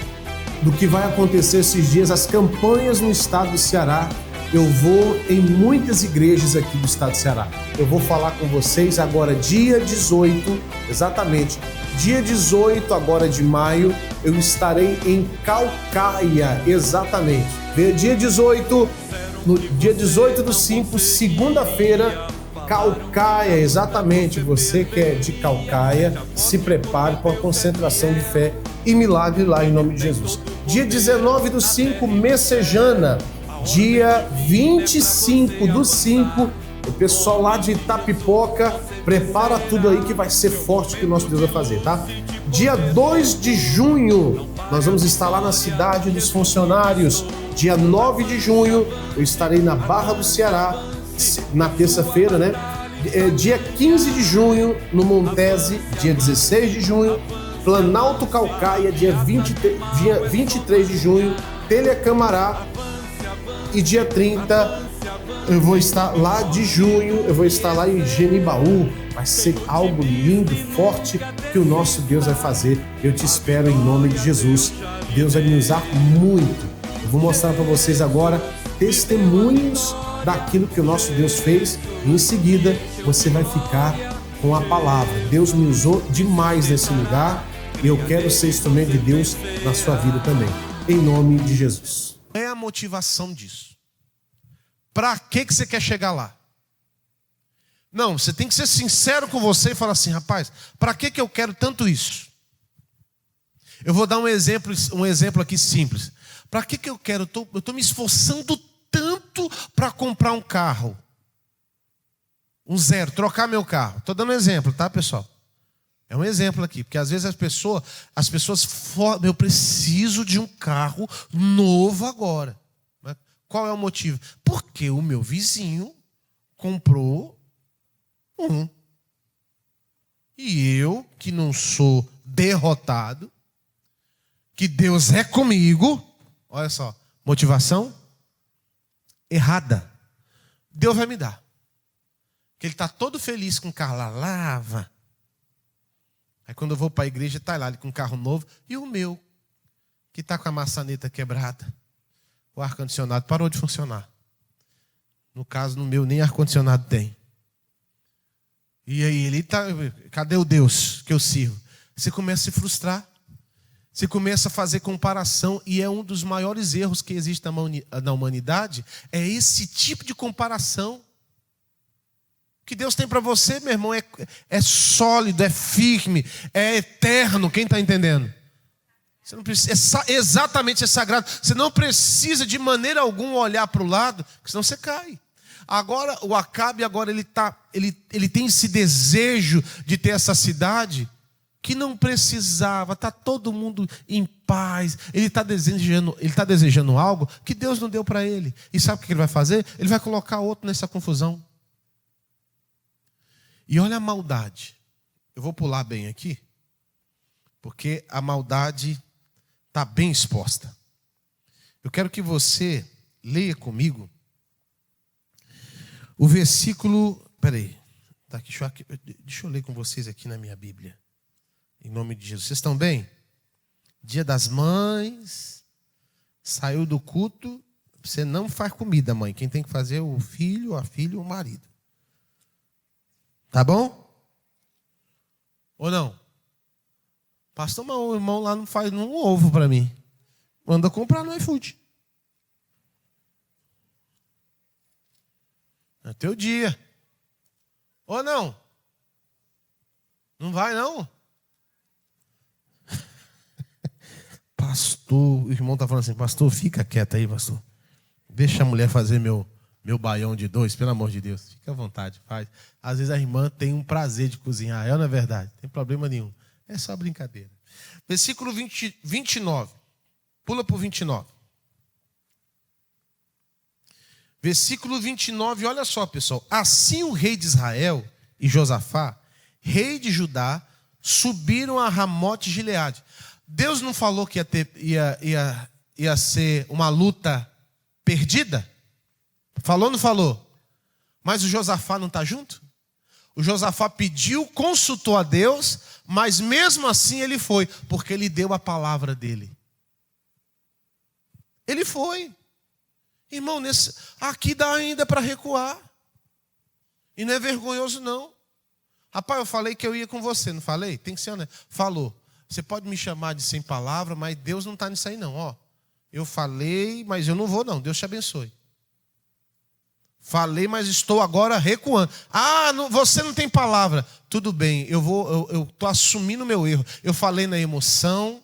do que vai acontecer esses dias, as campanhas no estado do Ceará. Eu vou em muitas igrejas aqui do estado do Ceará. Eu vou falar com vocês agora, dia 18, exatamente, dia 18 agora de maio, eu estarei em Caucaia, exatamente. Dia 18, no dia 18/5, segunda-feira, Caucaia, exatamente. Você que é de Caucaia, se prepare para a concentração de fé e milagre lá em nome de Jesus. Dia 19/5, Messejana. Dia 25/5, o pessoal lá de Itapipoca, prepara tudo aí que vai ser forte o que o nosso Deus vai fazer, tá? Dia 2 de junho, nós vamos estar lá na Cidade dos Funcionários. Dia 9 de junho, eu estarei na Barra do Ceará, na terça-feira, né? Dia 15 de junho, no Montese. Dia 16 de junho, Planalto Caucaia. Dia 23 de junho, Telhacamará. E dia 30, eu vou estar lá de junho, eu vou estar lá em Genibaú. Vai ser algo lindo, forte, que o nosso Deus vai fazer. Eu te espero em nome de Jesus. Deus vai me usar muito. Eu vou mostrar para vocês agora testemunhos daquilo que o nosso Deus fez. E em seguida, você vai ficar com a palavra. Deus me usou demais nesse lugar e eu quero ser instrumento de Deus na sua vida também. Em nome de Jesus. Qual é a motivação disso? Para que você quer chegar lá? Não, você tem que ser sincero com você e falar assim, rapaz, para que eu quero tanto isso? Eu vou dar um exemplo aqui simples. Para que eu quero? Eu estou me esforçando tanto para comprar um carro. Um zero, trocar meu carro. Estou dando um exemplo, tá, pessoal? É um exemplo aqui, porque às vezes as pessoas falam, eu preciso de um carro novo agora. Qual é o motivo? Porque o meu vizinho comprou um. E eu, que não sou derrotado, que Deus é comigo, olha só, motivação errada. Deus vai me dar. Porque ele está todo feliz com o carro lá, lava. Aí quando eu vou para a igreja, está lá ele com um carro novo. E o meu, que está com a maçaneta quebrada. O ar-condicionado parou de funcionar. No caso, no meu, nem ar-condicionado tem. E aí, ele está... Cadê o Deus que eu sirvo? Você começa a se frustrar. Você começa a fazer comparação. E é um dos maiores erros que existe na humanidade. É esse tipo de comparação. O que Deus tem para você, meu irmão, é sólido, é firme, é eterno. Quem está entendendo? Você não precisa, exatamente, é sagrado. Você não precisa de maneira alguma olhar para o lado, porque senão você cai. Agora, o Acabe, ele tem esse desejo de ter essa cidade que não precisava. Está todo mundo em paz. Ele está desejando algo que Deus não deu para ele. E sabe o que ele vai fazer? Ele vai colocar outro nessa confusão. E olha a maldade. Eu vou pular bem aqui, porque a maldade está bem exposta. Eu quero que você leia comigo o versículo... Peraí, tá aqui, deixa eu ler com vocês aqui na minha Bíblia. Em nome de Jesus. Vocês estão bem? Dia das Mães, saiu do culto Você não faz comida, mãe. Quem tem que fazer é o filho, a filha e o marido. Tá bom? Ou não? Pastor, mas o irmão lá não faz um ovo para mim. Manda comprar no iFood. É teu dia. Ou não? Não vai, não? Pastor, o irmão está falando assim, pastor, fica quieto aí, pastor. Deixa a mulher fazer meu baião de 2, pelo amor de Deus. Fica à vontade, faz. Às vezes a irmã tem um prazer de cozinhar, não é verdade? Não tem problema nenhum. É só brincadeira. Versículo 29. Pula para o 29. Versículo 29, olha só, pessoal. Assim o rei de Israel e Josafá, rei de Judá, subiram a Ramote Gileade. Deus não falou que ia ser uma luta perdida? Falou ou não falou? Mas o Josafá não está junto? O Josafá pediu, consultou a Deus, mas mesmo assim ele foi, porque ele deu a palavra dele. Ele foi. Irmão, aqui dá ainda para recuar. E não é vergonhoso, não. Rapaz, eu falei que eu ia com você, não falei? Tem que ser honesto. Falou. Você pode me chamar de sem palavra, mas Deus não está nisso aí, não. Ó, eu falei, mas eu não vou, não. Deus te abençoe. Falei, mas estou agora recuando. Ah, você não tem palavra. Tudo bem, eu estou assumindo o meu erro. Eu falei na emoção,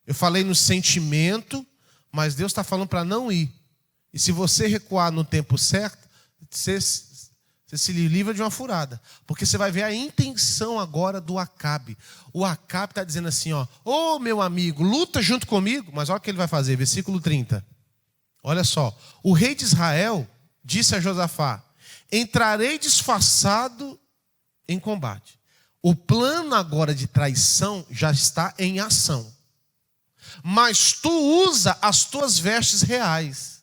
eu falei no sentimento, mas Deus está falando para não ir. E se você recuar no tempo certo, você se livra de uma furada. Porque você vai ver a intenção agora do Acabe. O Acabe está dizendo assim, ó, ô meu amigo, luta junto comigo. Mas olha o que ele vai fazer, versículo 30. Olha só, o rei de Israel disse a Josafá, entrarei disfarçado em combate. O plano agora de traição já está em ação. Mas tu usa as tuas vestes reais.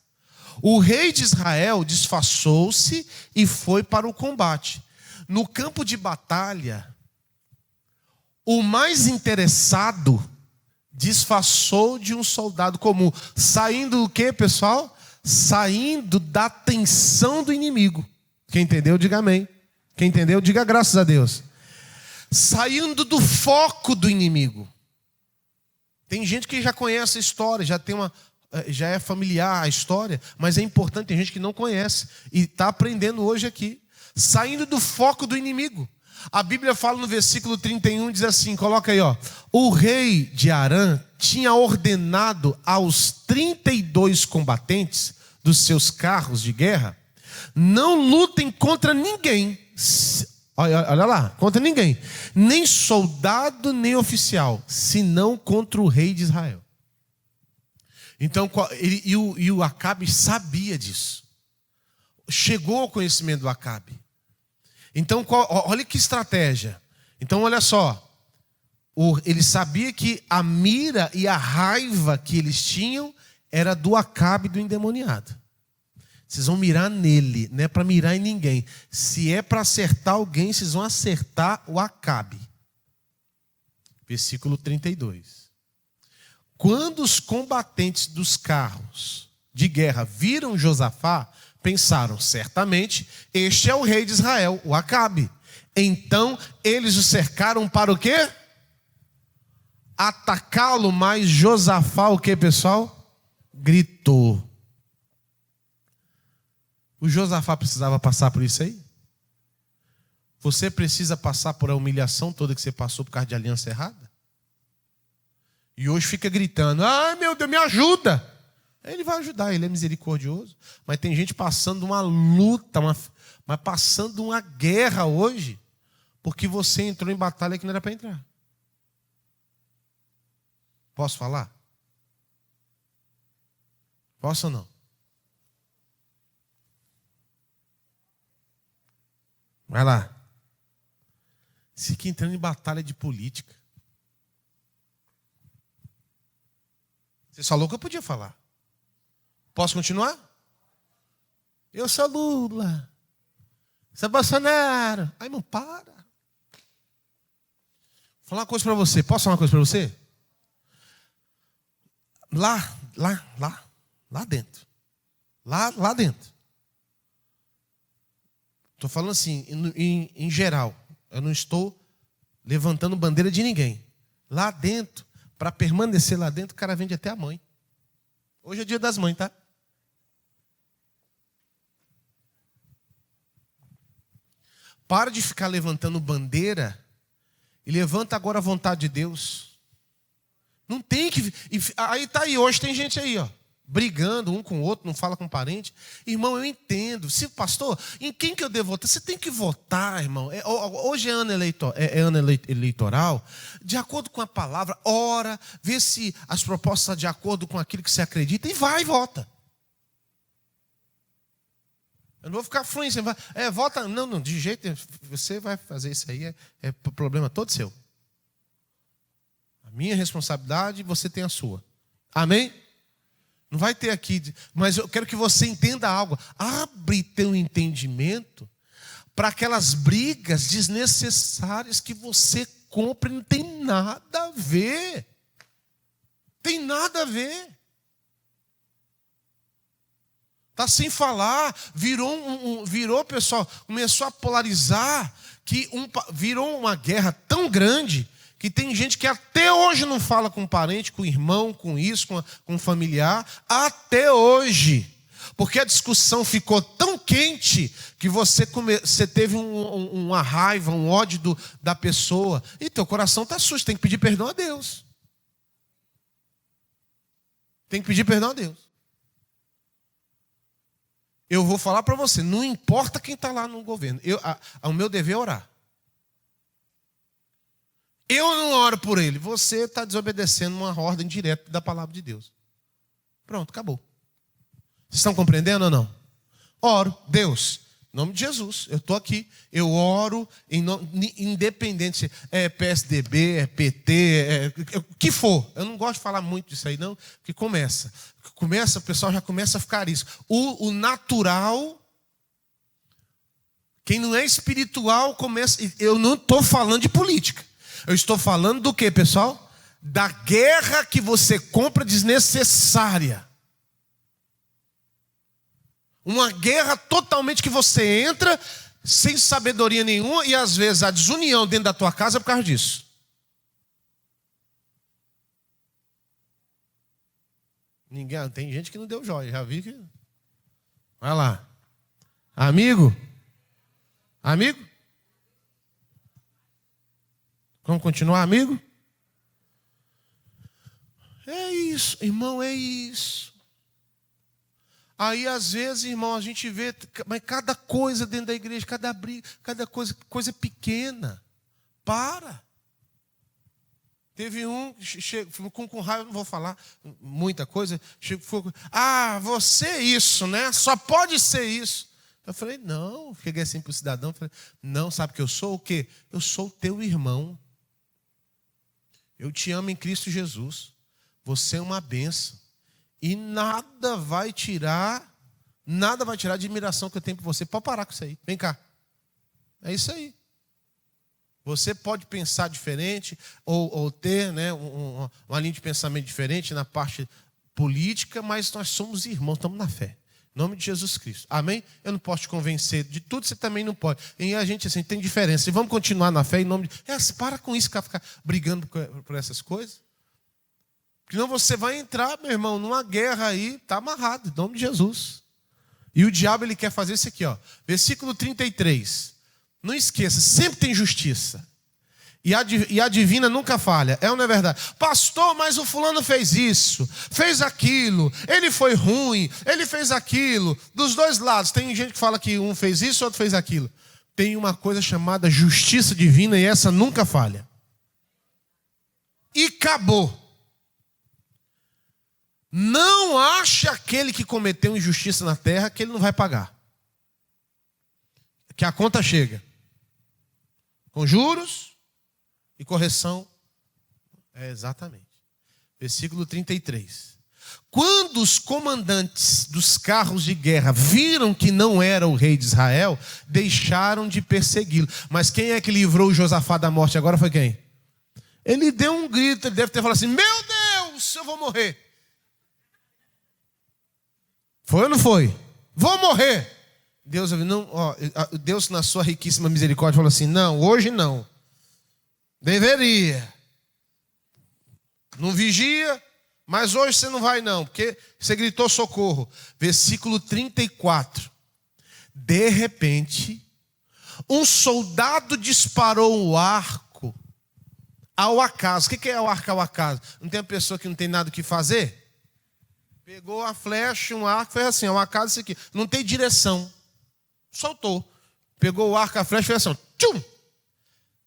O rei de Israel disfarçou-se e foi para o combate. No campo de batalha, o mais interessado disfarçou de um soldado comum. Saindo do quê, pessoal? Saindo da tensão do inimigo. Quem entendeu, diga amém. Quem entendeu, diga graças a Deus. Saindo do foco do inimigo. Tem gente que já conhece a história, já é familiar a história, mas é importante, tem gente que não conhece e está aprendendo hoje aqui. Saindo do foco do inimigo. A Bíblia fala no versículo 31, diz assim, coloca aí, ó. O rei de Arã tinha ordenado aos 32 combatentes dos seus carros de guerra, não lutem contra ninguém. Olha lá, contra ninguém. Nem soldado, nem oficial, senão contra o rei de Israel. Então, o Acabe sabia disso. Chegou ao conhecimento do Acabe. Então, olha que estratégia. Então, olha só. Ele sabia que a mira e a raiva que eles tinham era do Acabe, do endemoniado. Vocês vão mirar nele, não é para mirar em ninguém. Se é para acertar alguém, vocês vão acertar o Acabe. Versículo 32. Quando os combatentes dos carros de guerra viram Josafá, pensaram, certamente, este é o rei de Israel, o Acabe. Então, eles o cercaram para o quê? Atacá-lo, mas Josafá, o quê, pessoal? Gritou. O Josafá precisava passar por isso aí? Você precisa passar por a humilhação toda que você passou por causa de aliança errada? E hoje fica gritando, ai meu Deus, me ajuda. Ele vai ajudar, ele é misericordioso. Mas tem gente passando uma luta, mas passando uma guerra hoje, porque você entrou em batalha que não era para entrar. Posso falar? Posso ou não? Vai lá. Você fica entrando em batalha de política. Você falou que eu podia falar. Posso continuar? Eu sou Lula. Sou Bolsonaro. Ai, não para. Vou falar uma coisa para você. Posso falar uma coisa para você? Lá dentro. Lá dentro. Estou falando assim, em geral. Eu não estou levantando bandeira de ninguém. Lá dentro, para permanecer lá dentro, o cara vende até a mãe. Hoje é dia das mães, tá? Para de ficar levantando bandeira e levanta agora a vontade de Deus. Não tem que... Aí tá aí, hoje tem gente aí, ó, brigando um com o outro, não fala com o parente. Irmão, eu entendo. Se pastor, em quem que eu devo votar? Você tem que votar, irmão. Hoje é ano eleitoral. De acordo com a palavra, ora, vê se as propostas estão de acordo com aquilo que você acredita e vai e vota. Eu não vou ficar fluente. Vota. Não, de jeito nenhum. Você vai fazer isso aí, é problema todo seu. A minha responsabilidade, você tem a sua. Amém? Não vai ter aqui, mas eu quero que você entenda algo. Abre teu entendimento para aquelas brigas desnecessárias que você compra e não tem nada a ver. Tem nada a ver. Está sem falar, virou, pessoal, começou a polarizar, virou uma guerra tão grande que tem gente que até hoje não fala com parente, com irmão, com isso, com familiar, até hoje. Porque a discussão ficou tão quente que você teve uma raiva, um ódio da pessoa, e teu coração está sujo, tem que pedir perdão a Deus. Tem que pedir perdão a Deus. Eu vou falar para você, não importa quem está lá no governo, o meu dever é orar. Eu não oro por ele, você está desobedecendo uma ordem direta da palavra de Deus. Pronto, acabou. Vocês estão compreendendo ou não? Oro, Deus, em nome de Jesus, eu estou aqui, eu oro, independente se é PSDB, é PT, o que for. Eu não gosto de falar muito disso aí não, porque o pessoal já começa a ficar isso. O natural, quem não é espiritual começa... Eu não estou falando de política. Eu estou falando do que, pessoal? Da guerra que você compra desnecessária. Uma guerra totalmente que você entra sem sabedoria nenhuma e às vezes a desunião dentro da tua casa é por causa disso. Tem gente que não deu joia, já vi que... Vai lá. Amigo? Vamos continuar, amigo? É isso, irmão, é isso. Aí, às vezes, irmão, a gente vê, mas cada coisa dentro da igreja, cada briga, cada coisa pequena. Para. Teve um, com raiva, não vou falar muita coisa, você isso, né? Só pode ser isso. Eu falei, não, cheguei assim para o cidadão, falei, não, sabe que eu sou o quê? Eu sou o teu irmão. Eu te amo em Cristo Jesus. Você é uma bênção. E nada vai tirar a admiração que eu tenho por você. Pode parar com isso aí. Vem cá. É isso aí. Você pode pensar diferente ou ter, né, uma linha de pensamento diferente na parte política, mas nós somos irmãos, estamos na fé. Em nome de Jesus Cristo. Amém? Eu não posso te convencer de tudo, você também não pode. E a gente assim, tem diferença. E vamos continuar na fé em nome de... para com isso, ficar brigando por essas coisas. Senão você vai entrar, meu irmão, numa guerra aí, está amarrado, em nome de Jesus. E o diabo, ele quer fazer isso aqui, ó. Versículo 33. Não esqueça, sempre tem justiça. E a divina nunca falha. É ou não é verdade? Pastor, mas o fulano fez isso, fez aquilo, ele foi ruim, ele fez aquilo. Dos dois lados, tem gente que fala que um fez isso, outro fez aquilo. Tem uma coisa chamada justiça divina e essa nunca falha. E acabou. Não ache aquele que cometeu injustiça na terra que ele não vai pagar. Que a conta chega. Com juros e correção. Exatamente. Versículo 33. Quando os comandantes dos carros de guerra viram que não era o rei de Israel, deixaram de persegui-lo. Mas quem é que livrou o Josafá da morte agora foi quem? Ele deu um grito, ele deve ter falado assim, meu Deus, eu vou morrer. Foi ou não foi? Vou morrer. Deus, não, ó, Deus, na sua riquíssima misericórdia, falou assim: não, hoje não. Deveria. Não vigia, mas hoje você não vai não, porque você gritou socorro. Versículo 34. De repente, um soldado disparou o arco ao acaso. O que é o arco ao acaso? Não tem uma pessoa que não tem nada o que fazer? Pegou a flecha, um arco, fez assim, ao acaso isso aqui. Não tem direção. Soltou. Pegou o arco, a flecha, fez assim, tchum!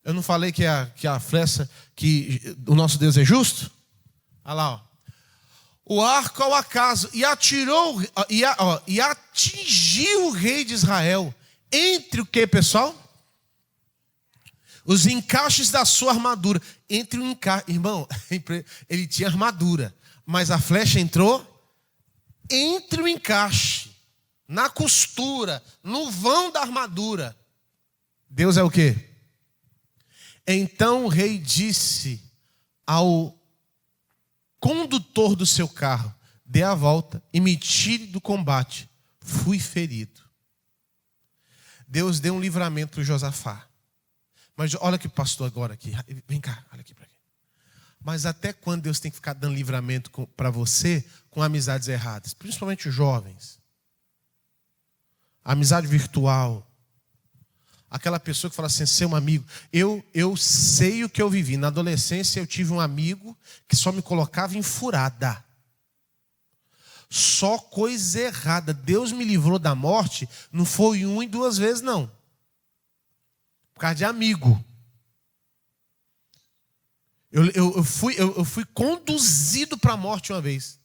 Eu não falei que a flecha, que o nosso Deus é justo? Olha lá, ó. O arco ao acaso, e atirou, e atingiu o rei de Israel. Entre o que, pessoal? Os encaixes da sua armadura. Entre o encaixe, irmão, ele tinha armadura, mas a flecha entrou entre o encaixe, na costura, no vão da armadura. Deus é o quê? Então o rei disse ao condutor do seu carro: dê a volta e me tire do combate. Fui ferido. Deus deu um livramento para o Josafá. Mas olha que pastor agora aqui. Vem cá, olha aqui para aqui. Mas até quando Deus tem que ficar dando livramento para você com amizades erradas? Principalmente os jovens. Amizade virtual. Aquela pessoa que fala assim, ser um amigo. Eu sei o que eu vivi. Na adolescência eu tive um amigo que só me colocava em furada. Só coisa errada. Deus me livrou da morte. Não foi 1 e 2 vezes, não. Por causa de amigo. Eu fui conduzido para a morte uma vez.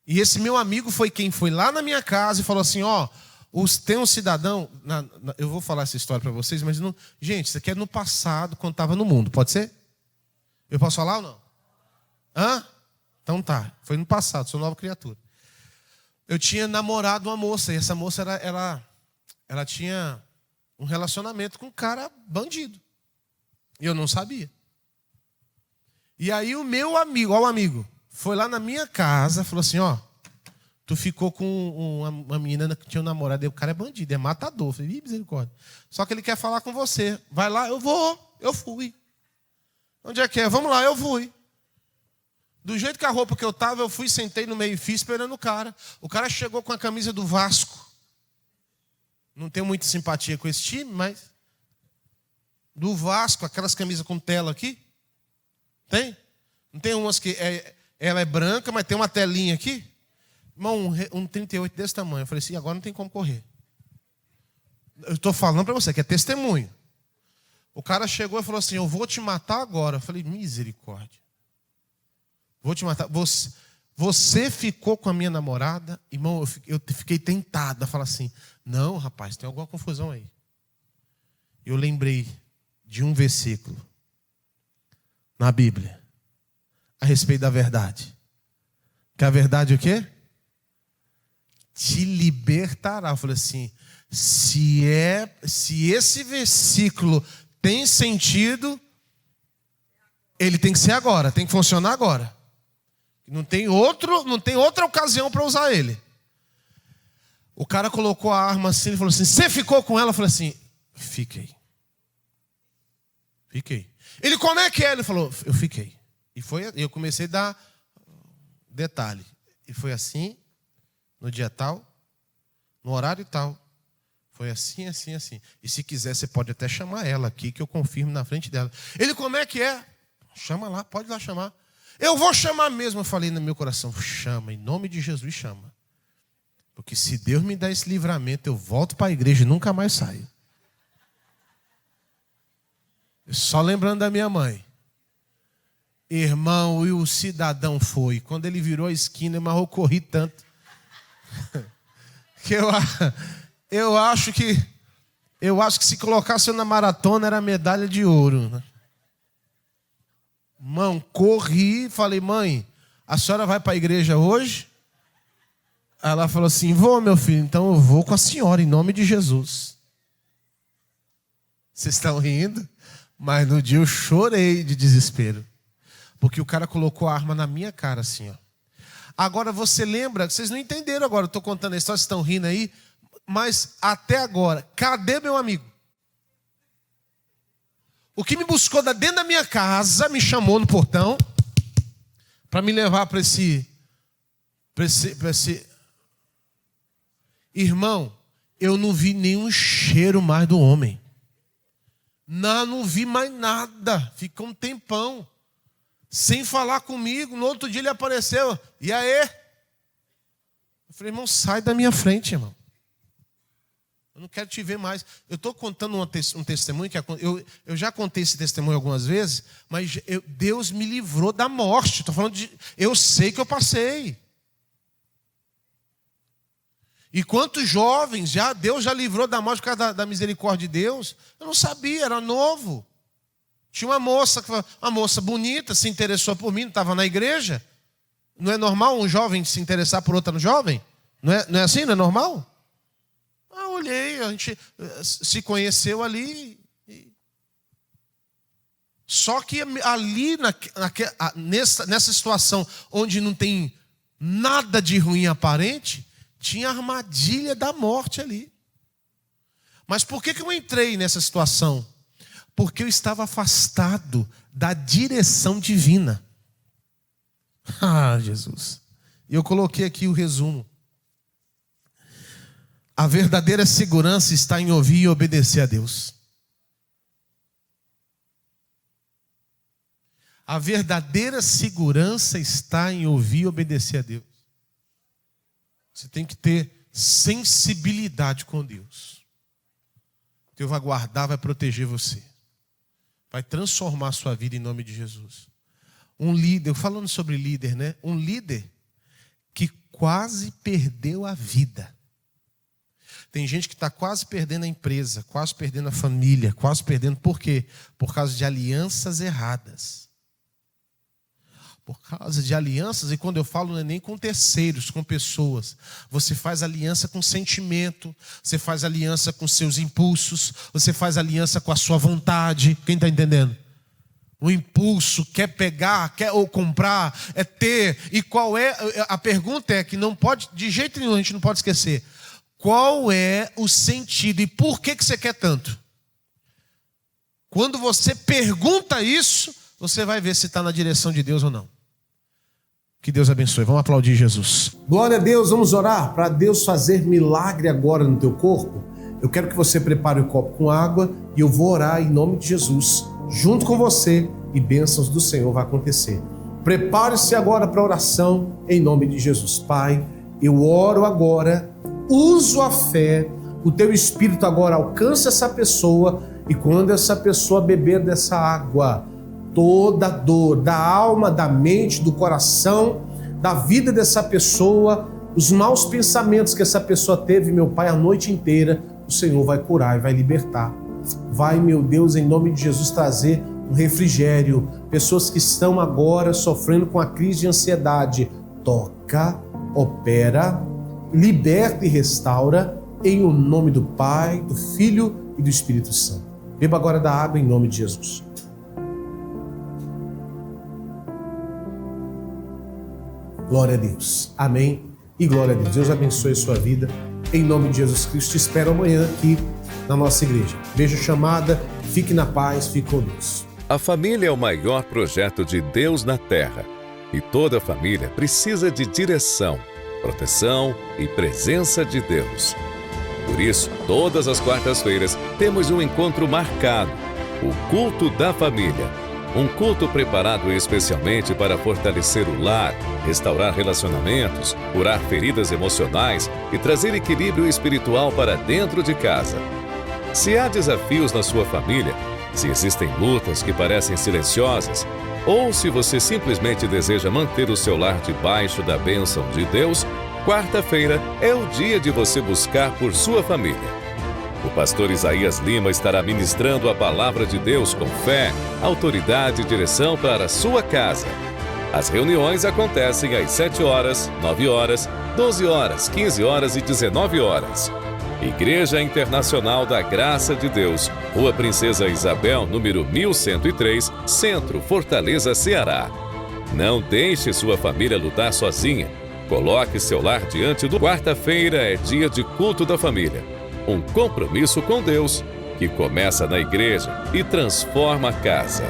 E esse meu amigo foi quem foi lá na minha casa e falou assim, ó, tem um cidadão, eu vou falar essa história para vocês, mas não, gente, isso aqui é no passado, quando estava no mundo, pode ser? Eu posso falar ou não? Hã? Então tá, foi no passado, sou nova criatura. Eu tinha namorado uma moça, e essa moça ela tinha um relacionamento com um cara bandido. E eu não sabia. E aí o meu amigo, ó o amigo, foi lá na minha casa, falou assim, ó, tu ficou com uma menina que tinha um namorado, e o cara é bandido, é matador. Eu falei, misericórdia. Só que ele quer falar com você. Vai lá, eu fui. Onde é que é? Vamos lá, eu fui. Do jeito que a roupa que eu estava, eu fui, sentei no meio fio esperando o cara. O cara chegou com a camisa do Vasco. Não tenho muita simpatia com esse time, mas do Vasco, aquelas camisas com tela aqui. Tem? Não tem umas que ela é branca, mas tem uma telinha aqui? Irmão, um 38 desse tamanho. Eu falei assim, agora não tem como correr. Eu estou falando para você que é testemunho. O cara chegou e falou assim, eu vou te matar agora. Eu falei, misericórdia. Vou te matar. Você ficou com a minha namorada? Irmão, eu fiquei tentado a falar assim, não, rapaz, tem alguma confusão aí. Eu lembrei de um versículo na Bíblia a respeito da verdade. Que a verdade é o quê? Te libertará. Eu falei assim, se esse versículo tem sentido, ele tem que ser agora, tem que funcionar agora. Não tem outra ocasião para usar ele. O cara colocou a arma assim, ele falou assim, você ficou com ela? Eu falei assim, fiquei. Ele, como é que é? Ele falou, eu fiquei. E eu comecei a dar detalhe. E foi assim, no dia tal, no horário tal. Foi assim, assim, assim. E se quiser, você pode até chamar ela aqui, que eu confirmo na frente dela. Ele, como é que é? Chama lá, pode lá chamar. Eu vou chamar mesmo, eu falei no meu coração, chama, em nome de Jesus, chama. Porque se Deus me dá esse livramento, eu volto para a igreja e nunca mais saio. Só lembrando da minha mãe. Irmão, e o cidadão foi. Quando ele virou a esquina, eu corri tanto. Que eu acho que se colocasse eu na maratona, era medalha de ouro, né? Irmão, corri, falei, mãe, a senhora vai para a igreja hoje? Ela falou assim, vou, meu filho, então eu vou com a senhora, em nome de Jesus. Vocês estão rindo? Mas no dia eu chorei de desespero. Porque o cara colocou a arma na minha cara assim, ó. Agora você lembra, vocês não entenderam agora, eu estou contando a história, vocês estão rindo aí, mas até agora, cadê meu amigo? O que me buscou da dentro da minha casa, me chamou no portão, para me levar para esse... Irmão, eu não vi nenhum cheiro mais do homem. Não vi mais nada. Ficou um tempão sem falar comigo. No outro dia ele apareceu. E aí? Eu falei, irmão, sai da minha frente, irmão. Eu não quero te ver mais. Eu estou contando um testemunho que eu já contei esse testemunho algumas vezes, mas Deus me livrou da morte. Estou falando de... Eu sei que eu passei. E quantos jovens Deus já livrou da morte por causa da misericórdia de Deus? Eu não sabia, era novo. Tinha uma moça bonita, se interessou por mim, estava na igreja. Não é normal um jovem se interessar por outro jovem? Não é assim? Não é normal? Olhei, a gente se conheceu ali. Só que ali, nessa situação onde não tem nada de ruim aparente, tinha a armadilha da morte ali. Mas por que eu entrei nessa situação? Porque eu estava afastado da direção divina. Ah, Jesus. E eu coloquei aqui o resumo. A verdadeira segurança está em ouvir e obedecer a Deus. A verdadeira segurança está em ouvir e obedecer a Deus. Você tem que ter sensibilidade com Deus. Deus vai guardar, vai proteger você. Vai transformar a sua vida em nome de Jesus. Um líder, falando sobre líder, né? Um líder que quase perdeu a vida. Tem gente que está quase perdendo a empresa, quase perdendo a família, quase perdendo. Por quê? Por causa de alianças erradas. Por causa de alianças, e quando eu falo não é nem com terceiros, com pessoas. Você faz aliança com sentimento, você faz aliança com seus impulsos, você faz aliança com a sua vontade. Quem está entendendo? O impulso, quer pegar, quer ou comprar, é ter. E qual é? A pergunta é que não pode, de jeito nenhum, a gente não pode esquecer. Qual é o sentido e por que você quer tanto? Quando você pergunta isso, você vai ver se está na direção de Deus ou não. Que Deus abençoe. Vamos aplaudir Jesus. Glória a Deus. Vamos orar para Deus fazer milagre agora no teu corpo. Eu quero que você prepare o copo com água e eu vou orar em nome de Jesus, junto com você, e bênçãos do Senhor vai acontecer. Prepare-se agora para a oração em nome de Jesus. Pai, eu oro agora, uso a fé, o teu Espírito agora alcança essa pessoa e quando essa pessoa beber dessa água, toda dor da alma, da mente, do coração, da vida dessa pessoa, os maus pensamentos que essa pessoa teve, meu Pai, a noite inteira, o Senhor vai curar e vai libertar. Vai, meu Deus, em nome de Jesus, trazer um refrigério. Pessoas que estão agora sofrendo com a crise de ansiedade, toca, opera, liberta e restaura, em o nome do Pai, do Filho e do Espírito Santo. Beba agora da água em nome de Jesus. Glória a Deus. Amém e glória a Deus. Deus abençoe a sua vida. Em nome de Jesus Cristo. Te espero amanhã aqui na nossa igreja. Beijo chamada. Fique na paz. Fique com Deus. A família é o maior projeto de Deus na Terra. E toda família precisa de direção, proteção e presença de Deus. Por isso, todas as quartas-feiras temos um encontro marcado, o Culto da Família. Um culto preparado especialmente para fortalecer o lar, restaurar relacionamentos, curar feridas emocionais e trazer equilíbrio espiritual para dentro de casa. Se há desafios na sua família, se existem lutas que parecem silenciosas, ou se você simplesmente deseja manter o seu lar debaixo da bênção de Deus, quarta-feira é o dia de você buscar por sua família. O pastor Isaías Lima estará ministrando a palavra de Deus com fé, autoridade e direção para a sua casa. As reuniões acontecem às 7 horas, 9 horas, 12 horas, 15 horas e 19 horas. Igreja Internacional da Graça de Deus, Rua Princesa Isabel, número 1103, Centro, Fortaleza, Ceará. Não deixe sua família lutar sozinha. Coloque seu lar diante do... Quarta-feira é dia de culto da família. Um compromisso com Deus que começa na igreja e transforma a casa.